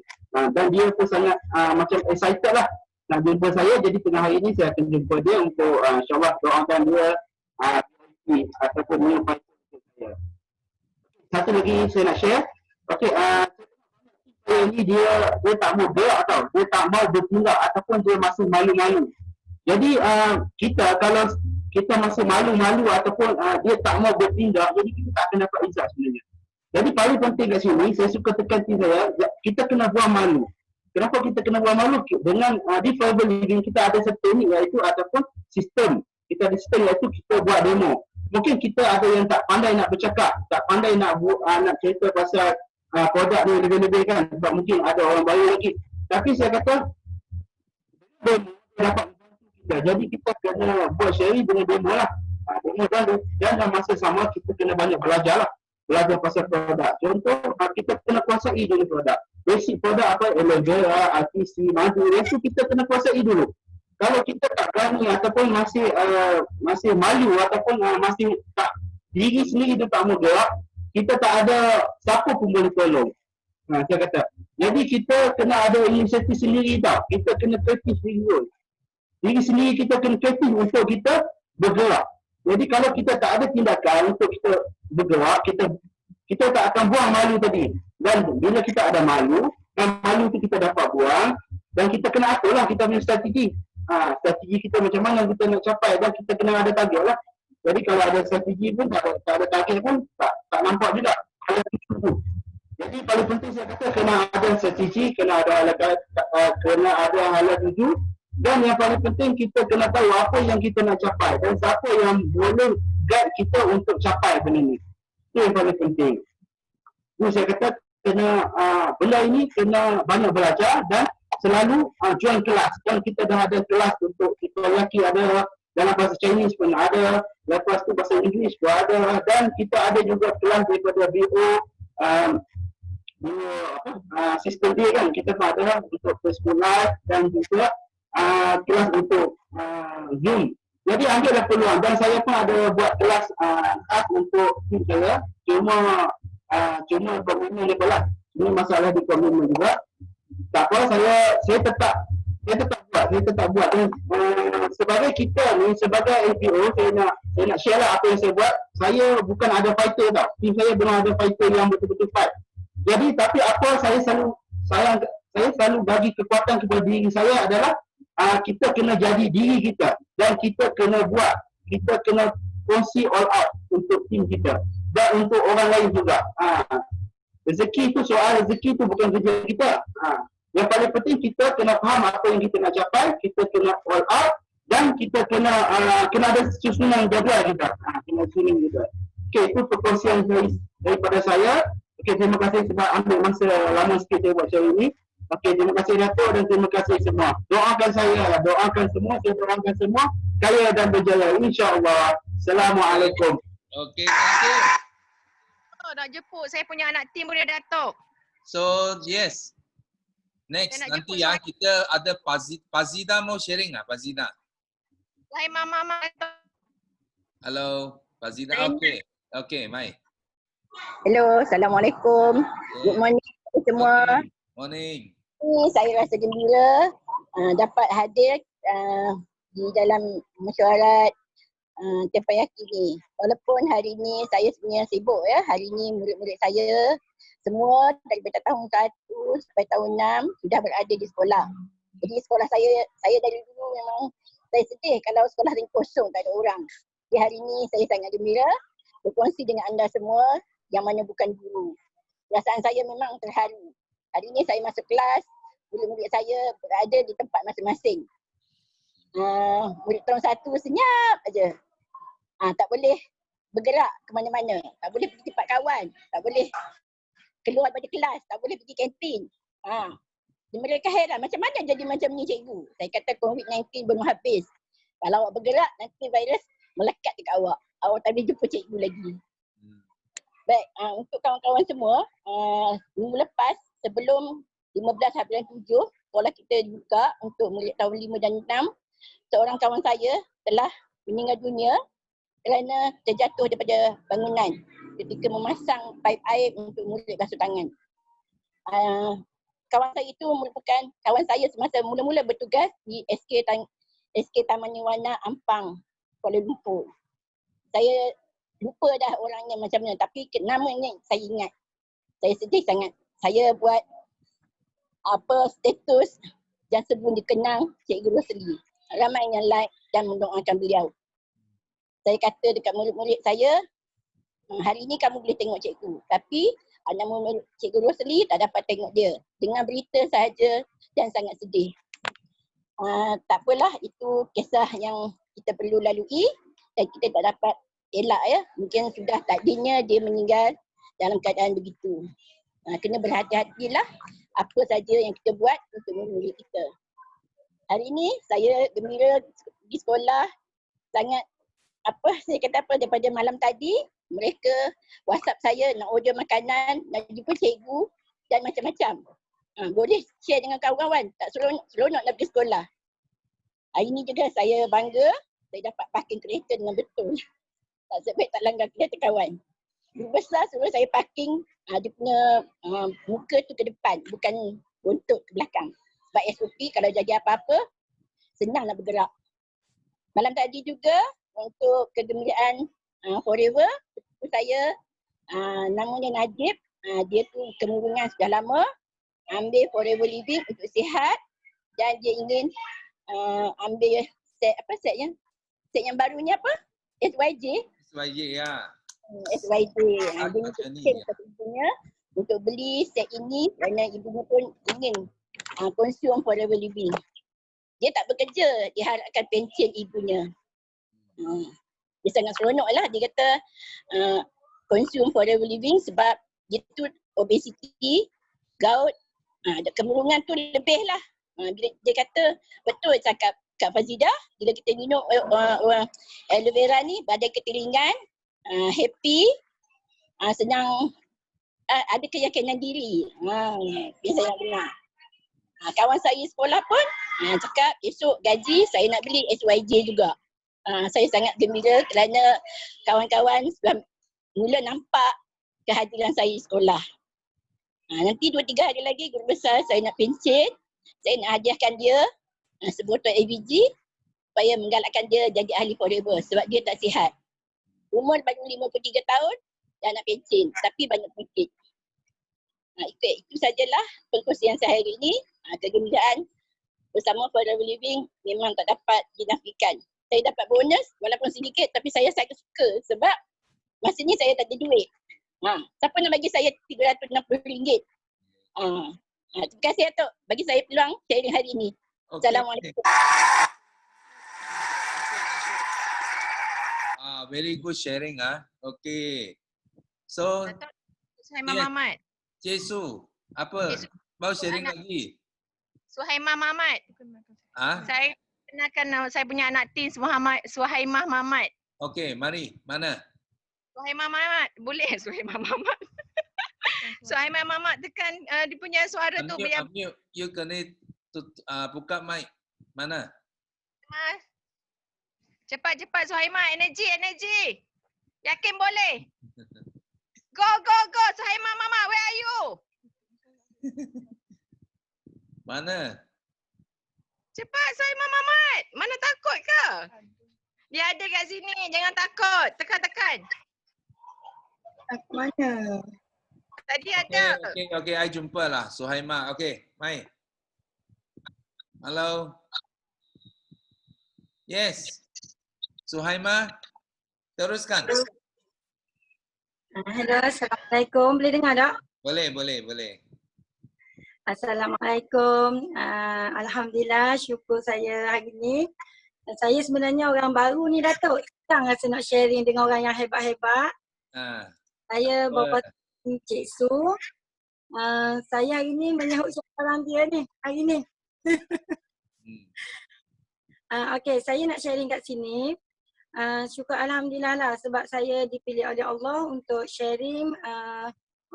Dan dia pun sangat macam excited lah nak jumpa saya. Jadi tengah hari ini saya akan jumpa dia untuk insyaAllah doakan dia ataupun menyampaikan saya. Satu lagi saya nak share. Okey, ini dia tak mau gerak tau. Dia tak mau bertindak ataupun dia masih malu-malu. Jadi kita kalau kita masih malu-malu ataupun dia tak mau bertindak, jadi kita tak akan dapat result sebenarnya. Jadi paling penting kat sini, saya suka tekankan saya, kita kena buang malu. Kenapa kita kena buang malu? Dengan di private living kita ada satu teknik iaitu ataupun sistem. Kita ada sistem iaitu kita buat demo. Mungkin kita ada yang tak pandai nak bercakap, tak pandai nak cerita pasal produk ni lebih-lebih kan. Sebab mungkin ada orang baru lagi. Tapi saya kata, demo dapat membantu kita. Jadi kita kena buat sharing dengan demo lah. Demo dan masa sama kita kena banyak belajar lah. Belajar pasal produk. Contoh, kita kena kuasai dulu produk. Basic produk apa? Aloe vera, RTC, madu. Itu kita kena kuasai dulu. Kalau kita tak berani ataupun masih malu ataupun masih tak diri sendiri tu tak mau gerak, kita tak ada siapa pun boleh tolong. Saya kata. Jadi kita kena ada inisiatif sendiri tau. Kita kena kreatif dulu. Diri sendiri kita kena kreatif untuk kita bergerak. Jadi kalau kita tak ada tindakan untuk kita bergerak, kita tak akan buang malu tadi. Dan bila kita ada malu, dan malu tu kita dapat buang, dan kita kena aturlah kita punya strategi. Strategi kita macam mana kita nak capai, dan kita kena ada target lah. Jadi kalau ada strategi pun, tak ada target pun, tak nampak juga. Jadi paling penting saya kata kena ada strategi, kena ada halat tuju. Dan yang paling penting kita kena tahu apa yang kita nak capai dan siapa yang boleh guide kita untuk capai benda ni. Itu yang paling penting. Jadi saya kata kena benda ini kena banyak belajar dan selalu join kelas. Dan kita dah ada kelas untuk psikologi ada, dalam bahasa Chinese pun ada, lepas tu bahasa Inggeris pun ada, dan kita ada juga kelas daripada BO sistem dia kan, kita pun ada untuk Facebook Live dan juga kelas untuk Zoom. Jadi ambillah peluang, dan saya pun ada buat kelas khas untuk tim saya, cuma komitmen level lah. Ini masalah di komitmen juga. Tak apa, saya tetap buat. Dan sebagai kita ni, sebagai NPO, saya nak share lah apa yang saya buat. Saya bukan ada fighter tau. Tim saya belum ada fighter yang betul-betul fight. Jadi tapi apa saya selalu bagi kekuatan kepada diri saya adalah kita kena jadi diri kita, dan kita kena buat, kita kena kongsi all out untuk tim kita dan untuk orang lain juga. Rezeki tu, soal rezeki tu bukan kerja kita. Yang paling penting kita kena faham apa yang kita nak capai, kita kena all out, dan kita kena ada susunan jadual kita. Kena susunan juga. Okey, itu perkongsian daripada saya. Okey, terima kasih sebab ambil masa lama sikit saya buat share ini. Okey, terima kasih Dato' dan terima kasih semua. Doakan saya, doakan semua kaya dan berjaya insya-Allah. Assalamualaikum. Okey, thank you. Nak jemput saya punya anak tim boleh Dato'. So, yes. Next, nanti ya kita ada Fazida mau sharing tak? Fazida. Hai Mama. Halo, Fazida. Okey. Okey, mai. Hello, Assalamualaikum. Good morning semua. Morning. Saya rasa gembira dapat hadir di dalam mesyuarat Teppanyaki ni. Walaupun hari ni saya sebenarnya sibuk ya. Hari ni murid-murid saya semua daripada tahun 1 sampai tahun 6 sudah berada di sekolah. Jadi sekolah saya dari dulu memang saya sedih kalau sekolah ini kosong, tak ada orang. Di hari ni saya sangat gembira berkongsi dengan anda semua yang mana bukan guru. Perasaan saya memang terharu. Hari ni saya masuk kelas, murid-murid saya berada di tempat masing-masing. Murid tahun 1 senyap aja. Tak boleh bergerak ke mana-mana, tak boleh pergi tempat kawan, tak boleh keluar daripada kelas, tak boleh pergi kantin. Mereka heran macam mana jadi macam ni cikgu. Saya kata COVID-19 belum habis. Kalau awak bergerak nanti virus melekat dekat awak. Awak tak boleh jumpa cikgu lagi. Baik, untuk kawan-kawan semua, minggu lepas sebelum 15/7 sekolah kita dibuka untuk murid tahun 5 dan 6, seorang kawan saya telah meninggal dunia kerana terjatuh daripada bangunan ketika memasang paip air untuk murid basuh tangan. Kawan saya itu merupakan kawan saya semasa mula-mula bertugas di SK Taman Nirwana Ampang, Kuala Lumpur. Saya lupa dah orangnya macam mana, tapi namanya saya ingat. Saya sedih sangat. Saya buat status dan sebelum dikenang Cikgu Rosli. Ramai yang like dan mendoakan beliau. Saya kata dekat murid-murid saya, hari ini kamu boleh tengok cikgu, tapi nama Cikgu Rosli tak dapat tengok dia. Dengar berita sahaja dan sangat sedih. Tak apalah, itu kisah yang kita perlu lalui dan kita tak dapat elak ya. Mungkin sudah takdirnya dia meninggal dalam keadaan begitu. Kena berhati-hatilah apa saja yang kita buat untuk murid kita. Hari ini saya gembira pergi sekolah, sangat daripada malam tadi mereka WhatsApp saya nak order makanan, nak jumpa cikgu dan macam-macam. Boleh share dengan kawan-kawan, tak seronok nak pergi sekolah. Hari ini juga saya bangga, saya dapat parking kereta dengan betul. Tak sebab tak langgar kereta kawan. Guru besar suruh saya parking, dia punya muka tu ke depan, bukan buntut ke belakang. Sebab SOP kalau jadi apa-apa, senang nak bergerak. Malam tadi juga untuk kegembiraan Forever, saya namanya Najib, dia tu kemurungan sudah lama, ambil Forever Living untuk sihat dan dia ingin ambil set yang barunya apa? SYJ ya. SYJ. Dia mungkin kata ibunya untuk beli set ini kerana ibunya pun ingin konsum Forever Living. Dia tak bekerja, dia harapkan pension ibunya. Dia sangat seronok lah, dia kata konsum Forever Living sebab dia tu obesity, gout, kemurungan tu lebih lah Bila dia kata, betul cakap Kak Fazidah, bila kita minum aloe vera ni, badan kita ringan, happy, senang, ada keyakinan diri. Biasa yang benar. Kawan saya sekolah pun cakap esok gaji saya nak beli SYJ juga. Saya sangat gembira kerana kawan-kawan sudah mula nampak kehadiran saya sekolah. Nanti 2-3 hari lagi guru besar saya nak pencen. Saya nak hadiahkan dia sebotol ABG supaya menggalakkan dia jadi ahli forever sebab dia tak sihat. Umur baru 53 tahun dah nak pencen tapi banyak penyakit. Itu sajalah perkongsian saya hari ini. Kegembiraan bersama Forever Living memang tak dapat dinafikan. Saya dapat bonus walaupun sedikit tapi saya sangat suka sebab masa ni saya tak ada duit. Siapa nak bagi saya RM360? Terima kasih Atok bagi saya peluang sharing hari ini. Assalamualaikum. Very good sharing Okay. So Suhaimah Mamat. Cik Su, apa? Mau sharing lagi? Suhaimah Mamat. Saya kenalkan saya punya anak teen Suhaimah Mamat. Okey, mari. Mana? Suhaimah Mamat. Boleh Suhaimah Mamat. Suhaimah Mamat tekan dia punya suara tu biar you kena buka mic. Mana? Cepat Suhaimah, energy. Yakin boleh? Go Suhaimah Mamat, where are you? Mana? Cepat Suhaimah Mamat. Mana takut ke? Dia ada kat sini, jangan takut. Tekan. Mana? Tadi ada. Okay, I jumpa lah Suhaimah. Okay, mai. Hello. Yes. Suhaimah, teruskan. Hello, Assalamualaikum. Boleh dengar tak? Boleh. Assalamualaikum. Alhamdulillah, syukur saya hari ni. Saya sebenarnya orang baru ni Datuk. Sekarang rasa nak sharing dengan orang yang hebat-hebat. Saya bapa Cik Su. Saya hari ni menyahut syukuran dia ni. Hari ni. Okay, saya nak sharing kat sini. Syukur Alhamdulillah lah sebab saya dipilih oleh Allah untuk sharing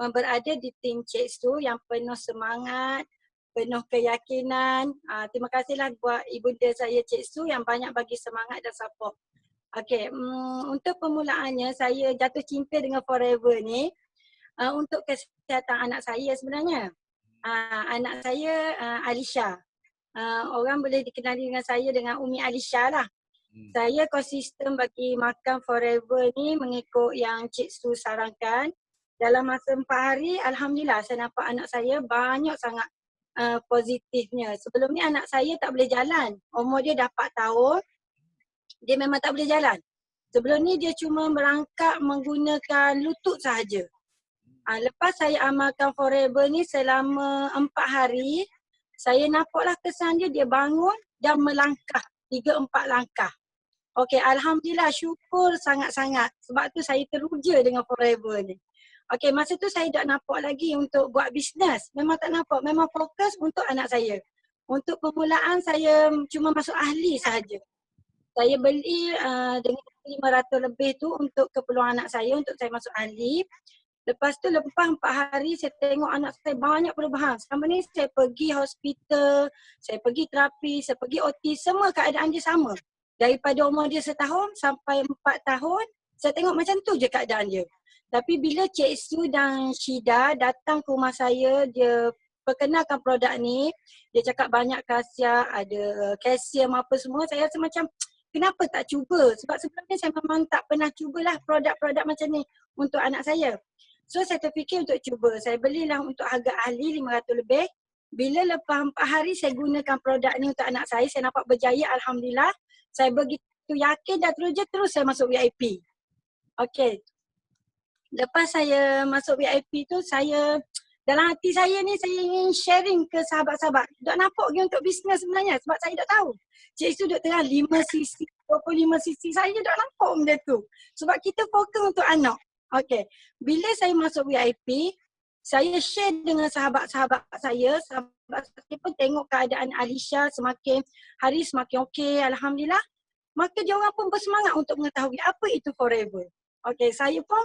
berada di tim Cik Su yang penuh semangat, penuh keyakinan. Terima kasihlah buat ibunda saya Cik Su yang banyak bagi semangat dan support. Okay, untuk permulaannya saya jatuh cinta dengan Forever ni untuk kesihatan anak saya sebenarnya. Anak saya Alisha. Orang boleh dikenali dengan saya dengan Umi Alisha lah. Saya konsisten bagi makan Forever ni mengikut yang Cik Su sarankan. Dalam masa 4 hari, Alhamdulillah saya nampak anak saya banyak sangat positifnya. Sebelum ni anak saya tak boleh jalan. Umur dia dah 4 tahun, dia memang tak boleh jalan. Sebelum ni dia cuma merangkak menggunakan lutut sahaja. Lepas saya amalkan Forever ni selama 4 hari, saya nampaklah kesan dia bangun dan melangkah 3-4 langkah. Okey, Alhamdulillah syukur sangat-sangat. Sebab tu saya teruja dengan Forever ni. Okey, masa tu saya tak nampak lagi untuk buat bisnes. Memang tak nampak. Memang fokus untuk anak saya. Untuk permulaan saya cuma masuk ahli sahaja. Saya beli dengan 500 lebih tu untuk keperluan anak saya untuk saya masuk ahli. Lepas tu lepas 4 hari saya tengok anak saya banyak perubahan. Selama ni saya pergi hospital, saya pergi terapi, saya pergi OT, semua keadaan dia sama. Daripada umur dia 1 tahun sampai 4 tahun, saya tengok macam tu je keadaan dia. Tapi bila Cik Su dan Syida datang ke rumah saya, dia perkenalkan produk ni, dia cakap banyak khasiat, ada kalsium apa semua, saya rasa macam kenapa tak cuba? Sebab sebelum ni saya memang tak pernah cubalah produk-produk macam ni untuk anak saya. So saya terfikir untuk cuba. Saya belilah untuk harga ahli 500 lebih. Bila lepas 4 hari saya gunakan produk ni untuk anak saya nampak berjaya Alhamdulillah. Saya begitu yakin dan terus saya masuk VIP. Okey. Lepas saya masuk VIP tu, saya dalam hati saya ni saya ingin sharing ke sahabat-sahabat. Tak nampak lagi untuk bisnes sebenarnya sebab saya tak tahu. Cik Su duk terang 5cc, 25cc, saya tak nampak benda tu. Sebab kita fokus untuk anak. Okey. Bila saya masuk VIP, saya share dengan sahabat-sahabat saya. Sahabat saya pun tengok keadaan Alisha semakin hari semakin okey, alhamdulillah. Maka dia orang pun bersemangat untuk mengetahui apa itu Forever. Okey, saya pun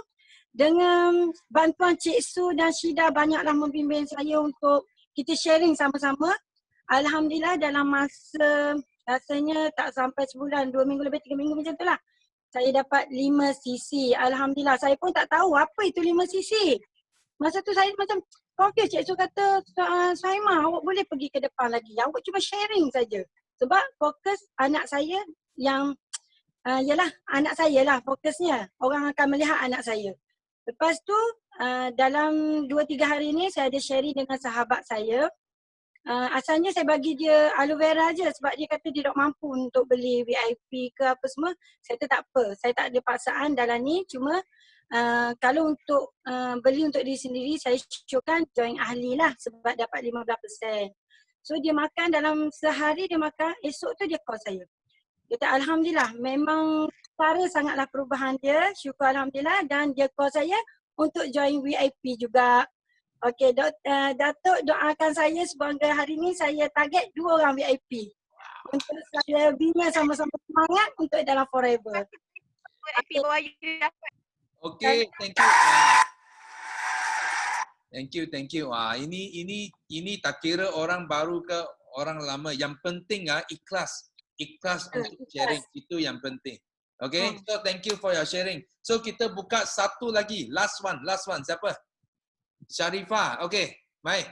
dengan bantuan Cik Su dan Syida banyaklah membimbing saya untuk kita sharing sama-sama. Alhamdulillah dalam masa rasanya tak sampai sebulan, 2 minggu lebih, 3 minggu macam tu lah. Saya dapat 5 cc. Alhamdulillah. Saya pun tak tahu apa itu 5 cc. Masa tu saya macam confused. Cik Su kata, Saimah awak boleh pergi ke depan lagi. Awak cuma sharing saja. Sebab fokus anak saya yang yalah anak saya lah fokusnya. Orang akan melihat anak saya. Lepas tu dalam 2-3 hari ni saya ada sharing dengan sahabat saya. Asalnya saya bagi dia aloe vera je sebab dia kata dia tak mampu untuk beli VIP ke apa semua. Saya kata tak apa. Saya tak ada paksaan dalam ni. Cuma kalau untuk beli untuk diri sendiri saya syorkan join ahli lah sebab dapat 15%. So dia makan dalam sehari dia makan, esok tu dia call saya. Dia kata alhamdulillah memang cara sangatlah perubahan dia. Syukur alhamdulillah dan dia call saya untuk join VIP juga. Okey, Datuk doakan saya semoga hari ni saya target 2 orang VIP. Untuk saya bina sama-sama semangat untuk dalam Forever. VIP bawah you dapat. Okay, thank you. Thank you. Ini tak kira orang baru ke orang lama. Yang penting ikhlas. Ikhlas untuk sharing. Itu yang penting. Okay, so thank you for your sharing. So kita buka satu lagi. Last one. Siapa? Sharifah. Okay, baik.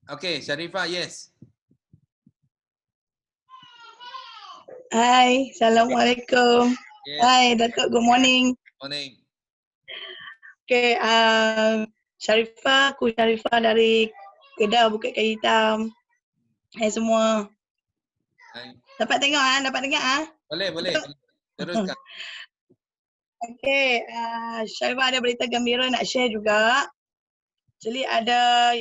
Okay, Sharifah, yes. Hai, Assalamualaikum. Yes. Hai, Datuk, good morning. Morning. Okay, aku Sharifah dari Kedah Bukit Kayu Hitam. Hai semua. Hai. Dapat tengok Boleh. Teruskan. Okay, Sharifah ada berita gembira nak share juga. Jadi ada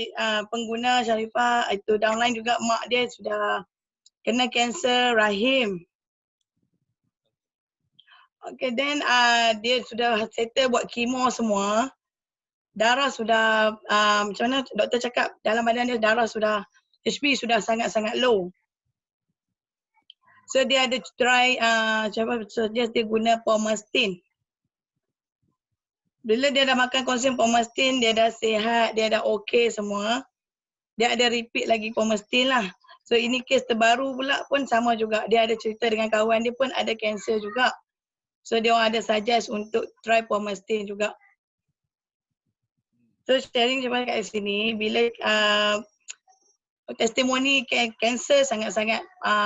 pengguna Sharifah itu downline juga, mak dia sudah kena kanser rahim. Okay, then dia sudah settle buat kemo semua. Darah sudah, macam mana doktor cakap dalam badan dia darah sudah, HB sudah sangat-sangat low. So dia ada try, suggest dia guna Pomastin. Bila dia dah makan konsum Pomastin, dia dah sihat, dia dah okey semua. Dia ada repeat lagi Pomastin lah. So ini kes terbaru pula pun sama juga. Dia ada cerita dengan kawan dia pun ada kanser juga. So dia orang ada suggest untuk try Pomastin juga. So sharing cuma kat sini, bila testimoni kanser sangat-sangat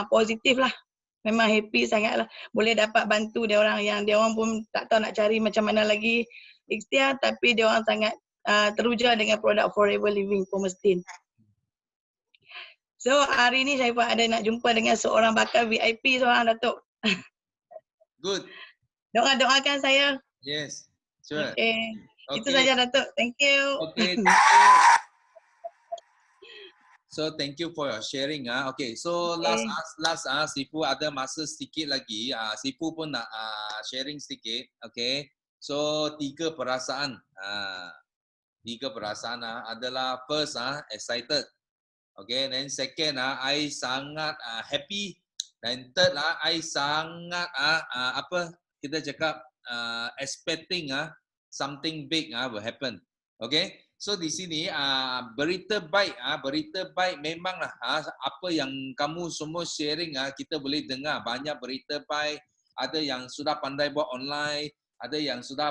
positif lah. Memang happy sangat lah. Boleh dapat bantu dia orang yang dia orang pun tak tahu nak cari macam mana lagi ikhtiar, tapi dia orang sangat teruja dengan produk Forever Living Pomastin. So hari ni saya pun ada nak jumpa dengan seorang bakal VIP seorang, Datuk. Good. Doakan saya. Yes. Sure. Okay. Itu saja, Datuk. Thank you. Okay. So thank you for your sharing. Okay, so last Sifu ada masa sedikit lagi. Sifu pun nak sharing sedikit. Okay, so 3 perasaan. 3 perasaan adalah first excited. Okay, then second I sangat happy. Dan third I sangat apa kita cakap expecting something big will happen. Okay. So di sini berita baik memanglah apa yang kamu semua sharing kita boleh dengar banyak berita baik, ada yang sudah pandai buat online, ada yang sudah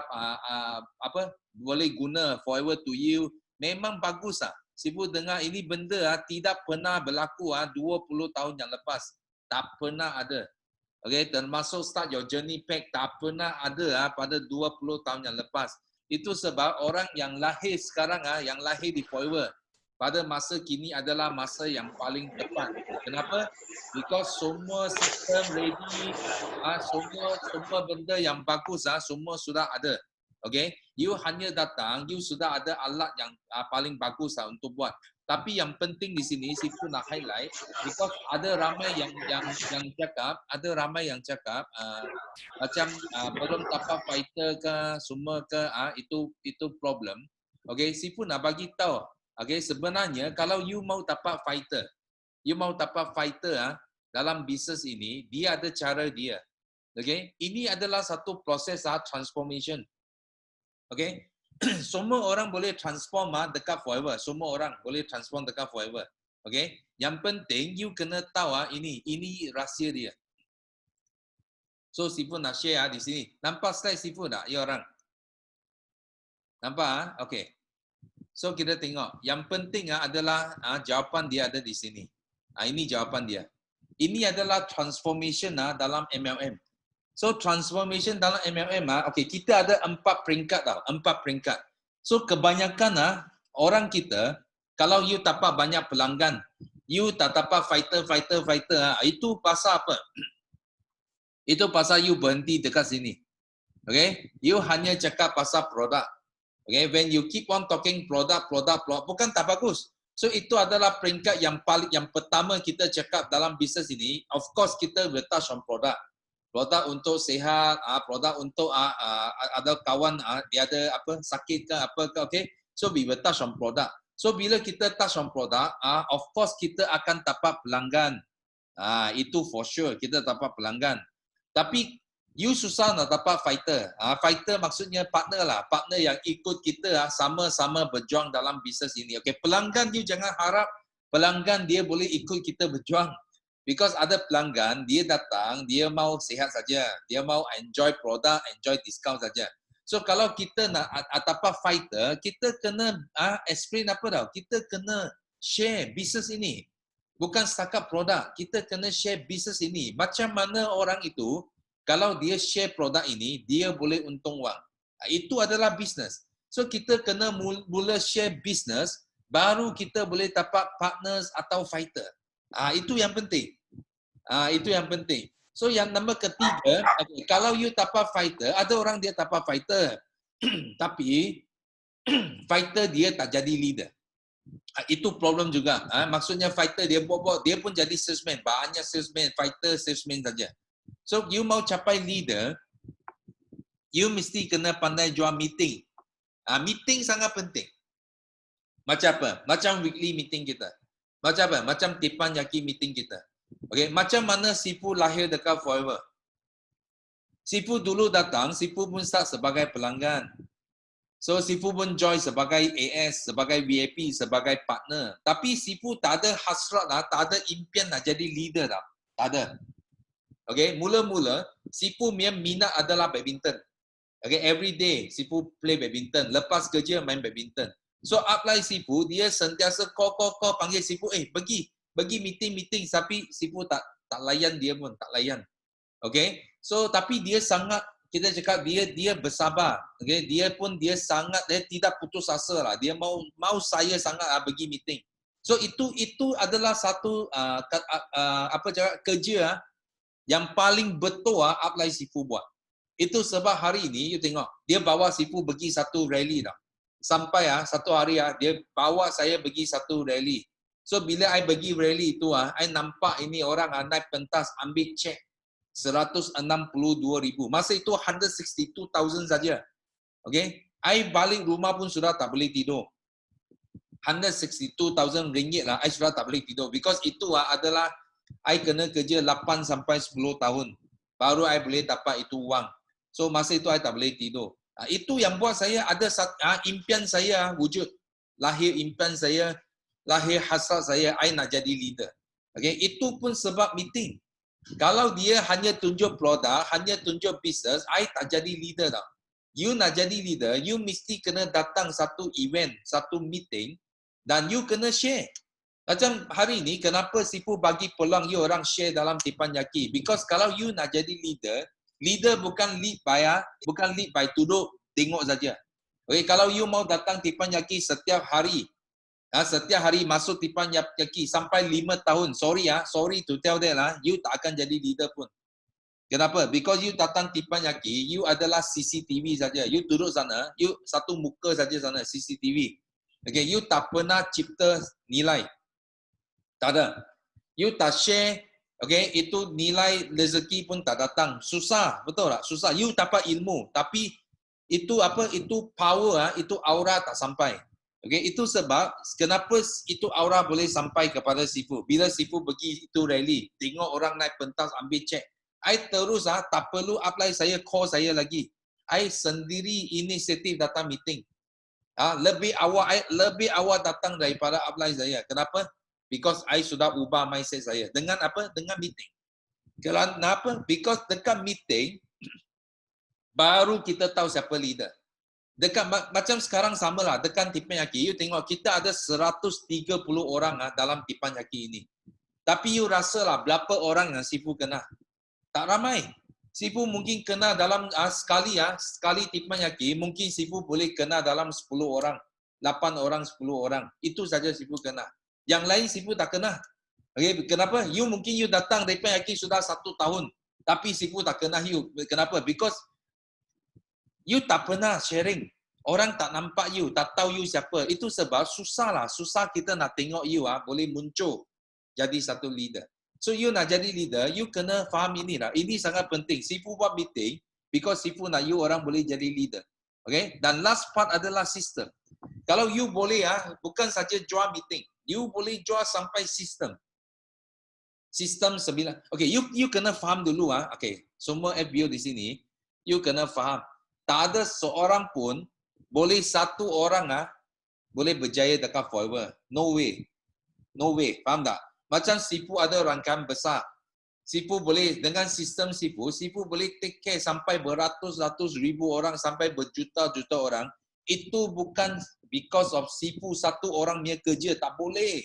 apa boleh guna Forever to You, memang bagus Sifu dengar ini benda tidak pernah berlaku 20 tahun yang lepas, tak pernah ada. Okay, termasuk start your journey pack tak pernah ada pada 20 tahun yang lepas. Itu sebab orang yang lahir sekarang, yang lahir di Forever pada masa kini adalah masa yang paling tepat. Kenapa? Because semua sistem ready, semua benda yang bagus, semua sudah ada. Okay? You hanya datang, you sudah ada alat yang paling bagus untuk buat. Tapi yang penting di sini Sifu nak highlight because ada ramai yang cakap, macam belum dapat fighter ke semua ke itu problem. Okay, Sifu nak bagi tahu. Okay, sebenarnya kalau you mau dapat fighter, dalam bisnes ini dia ada cara dia. Okay, ini adalah satu proses transformation. Okay, semua orang boleh transform dekat forever. Semua orang boleh transform dekat forever. Okay, yang penting you kena tahu ini rahsia dia. So Sifu nak share di sini. Nampak slide Sifu tak? Ya orang. Nampak? Okay. So kita tengok. Yang penting adalah jawapan dia ada di sini. Ini jawapan dia. Ini adalah transformation dalam MLM. So transformation dalam MLM, okay, kita ada 4 peringkat tau, 4 peringkat. So kebanyakan orang kita, kalau you dapat banyak pelanggan, you tak dapat fighter, itu pasal apa? Itu pasal you berhenti dekat sini. Okay, you hanya cakap pasal produk. Okay, when you keep on talking produk, bukan tak bagus. So itu adalah peringkat yang pertama kita cakap dalam bisnes ini. Of course kita will touch on produk. Produk untuk sihat, produk untuk ada kawan dia ada apa sakit ke apa ke, okay. So we will touch on produk. So bila kita touch on produk, of course kita akan dapat pelanggan. Itu for sure kita dapat pelanggan. Tapi you susah nak dapat fighter. Fighter maksudnya partner lah, partner yang ikut kita sama-sama berjuang dalam bisnes ini. Okay, pelanggan you jangan harap pelanggan dia boleh ikut kita berjuang. Because ada pelanggan, dia datang, dia mau sihat saja. Dia mau enjoy produk, enjoy discount saja. So kalau kita nak dapat fighter, kita kena explain apa tau? Kita kena share bisnes ini. Bukan setakat produk, kita kena share bisnes ini. Macam mana orang itu, kalau dia share produk ini, dia boleh untung wang. Itu adalah bisnes. So kita kena mula share bisnes, baru kita boleh dapat partners atau fighter. Itu yang penting. Itu yang penting. So yang nombor ketiga, okay, kalau you dapat fighter, ada orang dia dapat fighter. Tapi fighter dia tak jadi leader. Itu problem juga. Maksudnya fighter dia buat dia pun jadi salesman. Banyak salesman, fighter salesman saja. So you mau capai leader, you mesti kena pandai jual meeting. Meeting sangat penting. Macam apa? Macam weekly meeting kita. Macam apa? Macam teppanyaki meeting kita. Okay, macam mana Sifu lahir dekat Forever? Sifu dulu datang, Sifu pun start sebagai pelanggan. So Sifu pun join sebagai AS, sebagai VIP, sebagai partner. Tapi Sifu tak ada hasrat tak ada impian nak jadi leader dah. Tak ada. Okay, mula-mula Sifu minat adalah badminton. Okay, every day Sifu play badminton. Lepas kerja main badminton. So upline Sifu, dia sentiasa call panggil Sifu, bagi meeting, tapi Sifu tak layan dia pun, tak layan. Okay, so tapi dia sangat, kita cakap dia bersabar. Okay, dia tidak putus asa lah. Dia mau saya sangat pergi meeting. So itu adalah satu kerja yang paling betul upline Sifu buat. Itu sebab hari ini, you tengok, dia bawa Sifu pergi satu rally dah. Sampai satu hari dia bawa saya pergi satu rally. So bila I pergi rally itu I nampak ini orang naik pentas ambil cek 162,000. Masa itu 162,000 saja. Okay, I balik rumah pun sudah tak boleh tidur. 162,000 ringgit lah, I sudah tak boleh tidur. Because itu adalah I kena kerja 8 sampai 10 tahun. Baru I boleh dapat itu wang. So masa itu I tak boleh tidur. Itu yang buat saya ada impian saya wujud. Lahir impian saya, lahir hasrat saya, I nak jadi leader. Okay, itu pun sebab meeting. Kalau dia hanya tunjuk produk, hanya tunjuk bisnes, I tak jadi leader tau. You nak jadi leader, you mesti kena datang satu event, satu meeting dan you kena share. Macam hari ini, kenapa Sifu bagi peluang you orang share dalam teppanyaki? Because kalau you nak jadi leader bukan lead by duduk tengok saja. Okay, kalau you mau datang teppanyaki setiap hari masuk teppanyaki sampai 5 tahun, sorry to tell that you tak akan jadi leader pun. Kenapa? Because you datang teppanyaki, you adalah CCTV saja. You duduk sana, you satu muka saja sana CCTV. Okay, you tak pernah cipta nilai. Tak ada. You tak share, okay, itu nilai rezeki pun tak datang. Susah, betul tak? Susah. You dapat ilmu, tapi itu apa? Itu power, itu aura tak sampai. Okay, itu sebab kenapa itu aura boleh sampai kepada Sifu. Bila Sifu pergi itu rally, tengok orang naik pentas ambil cek. I terus tak perlu apply saya, call saya lagi. I sendiri inisiatif datang meeting. Lebih awal datang daripada apply saya. Kenapa? Because I sudah ubah mindset saya. Dengan apa? Dengan meeting. Kenapa? Because dekat meeting, baru kita tahu siapa leader. Dekat macam sekarang samalah dekat Tipan Yaki, you tengok kita ada 130 orang dalam Tipan Yaki ini. Tapi you rasalah berapa orang yang Sifu kenal? Tak ramai. Sifu mungkin kenal dalam sekali Tipan Yaki, mungkin Sifu boleh kenal dalam 10 orang, 8 orang, 10 orang. Itu saja Sifu kenal. Yang lain Sifu tak kenal. Okay, kenapa? You mungkin you datang Tipan Yaki sudah 1 tahun, tapi Sifu tak kenal you. Kenapa? Because you tak pernah sharing. Orang tak nampak you, tak tahu you siapa. Itu sebab susah kita nak tengok you boleh muncul jadi satu leader. So you nak jadi leader, you kena faham ini lah. Ini sangat penting. Sifu buat meeting because Sifu nak you orang boleh jadi leader. Okay? Dan last part adalah sistem. Kalau you boleh bukan saja jual meeting, you boleh jual sampai sistem. Sistem 9. Okay, you kena faham dulu Okay, semua FBO di sini, you kena faham. Tak ada seorang pun boleh satu orang boleh berjaya dekat forever. No way. No way. Faham tak? Macam Sifu ada rangkaian besar. Sifu boleh, dengan sistem Sifu boleh take care sampai beratus-ratus ribu orang, sampai berjuta-juta orang. Itu bukan because of Sifu satu orang punya kerja. Tak boleh.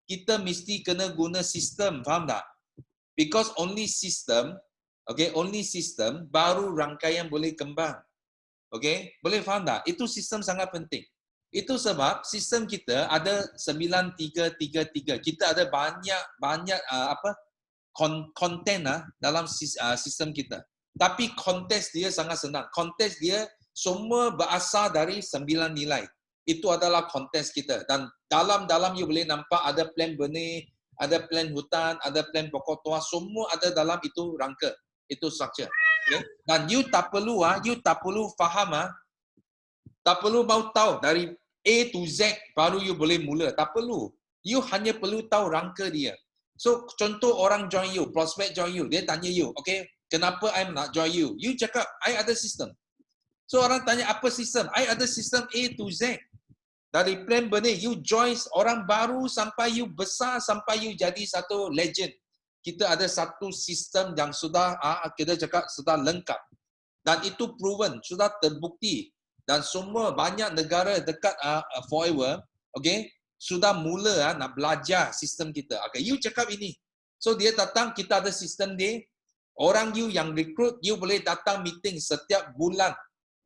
Kita mesti kena guna sistem. Faham tak? Because only system, okay, only system, baru rangkaian boleh kembang. Okay, boleh faham tak? Itu sistem sangat penting. Itu sebab sistem kita ada 9333. Kita ada banyak konten dalam sistem kita. Tapi kontes dia sangat senang. Kontes dia semua berasal dari 9 nilai. Itu adalah kontes kita. Dan dalam you boleh nampak ada plan benih, ada plan hutan, ada plan pokok tua, semua ada dalam itu rangka. Itu structure. Okay? Dan you tak perlu faham, tak perlu mau tahu dari A to Z baru you boleh mula. Tak perlu. You hanya perlu tahu rangka dia. So contoh orang join you, prospect join you, dia tanya you, okay, kenapa I nak join you? You cakap, I ada sistem. So orang tanya apa sistem? I ada sistem A to Z. Dari plan benih, you join orang baru sampai you besar, sampai you jadi satu legend. Kita ada satu sistem yang sudah kita cakap sudah lengkap dan itu proven, sudah terbukti dan semua banyak negara dekat forever, okay, sudah mula nak belajar sistem kita. Okay, you cakap ini. So dia datang, kita ada sistem dia. Orang you yang recruit, you boleh datang meeting setiap bulan,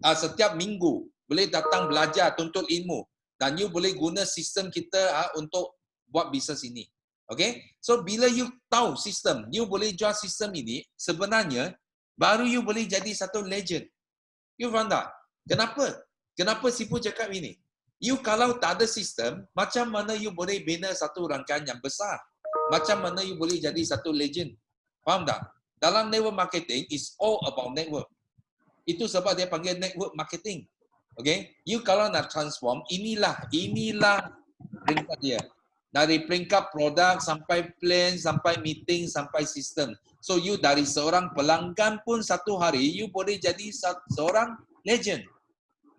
setiap minggu, boleh datang belajar, tuntut ilmu dan you boleh guna sistem kita untuk buat bisnes ini. Okay, so bila you tahu sistem, you boleh jual sistem ini, sebenarnya baru you boleh jadi satu legend. You faham tak? Kenapa? Kenapa Sifu cakap ini? You kalau tak ada sistem, macam mana you boleh bina satu rangkaian yang besar? Macam mana you boleh jadi satu legend? Faham tak? Dalam network marketing, is all about network. Itu sebab dia panggil network marketing. Okay, you kalau nak transform, inilah peringkat dia. Dari peringkat produk sampai plan, sampai meeting, sampai sistem. So you dari seorang pelanggan pun satu hari, you boleh jadi seorang legend.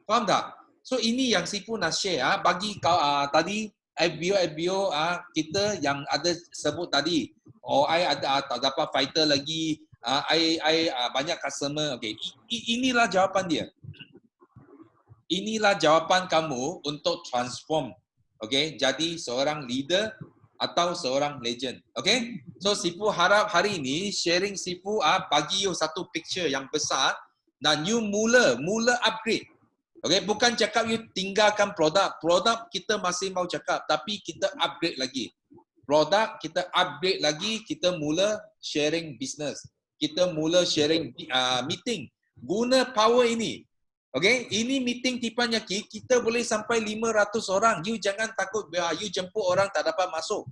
Faham tak? So ini yang Sifu nak share bagi kau tadi FBO kita yang ada sebut tadi. Oh, I ada tak dapat fighter lagi. I banyak customer. Okay, inilah jawapan dia. Inilah jawapan kamu untuk transform. Okay, jadi seorang leader atau seorang legend. Okay, so Sifu harap hari ini sharing Sifu bagi you satu picture yang besar dan you mula upgrade. Okay, bukan cakap you tinggalkan produk kita masih mau cakap, tapi kita upgrade lagi. Produk kita upgrade lagi, kita mula sharing business, kita mula sharing meeting. Guna power ini. Okay, ini meeting Teppanyaki, kita boleh sampai 500 orang. You jangan takut, you jemput orang tak dapat masuk.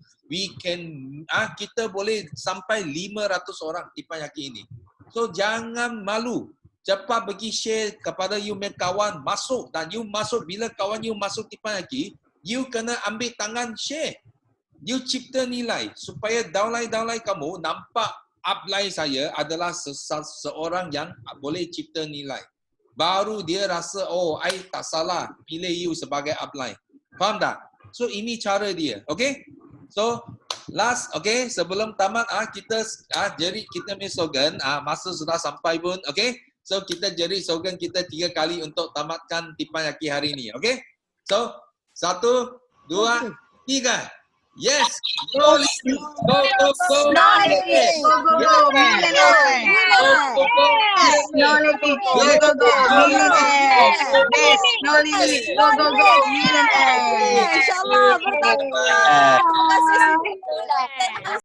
Kita boleh sampai 500 orang Teppanyaki ini. So jangan malu. Cepat bagi share kepada you punya kawan masuk. Dan you masuk, bila kawan you masuk Teppanyaki, you kena ambil tangan share. You cipta nilai supaya downline kamu nampak upline saya adalah seorang yang boleh cipta nilai. Baru dia rasa, oh, I tak salah pilih you sebagai upline. Faham tak? So, ini cara dia. Okay? So, last, okay, sebelum tamat, kita punya slogan, masa sudah sampai pun, okay? So, kita jadi slogan kita 3 kali untuk tamatkan Teppanyaki hari ini. Okay? So, 1, 2, 3. Yes, go, go, go, go. No limit. Go, go, go. Millionaire. Yes, no limit. Go, go, go. Millionaire. Yes, no limit. Go, go, go. Millionaire. InsyaAllah bertambah. Terima kasih.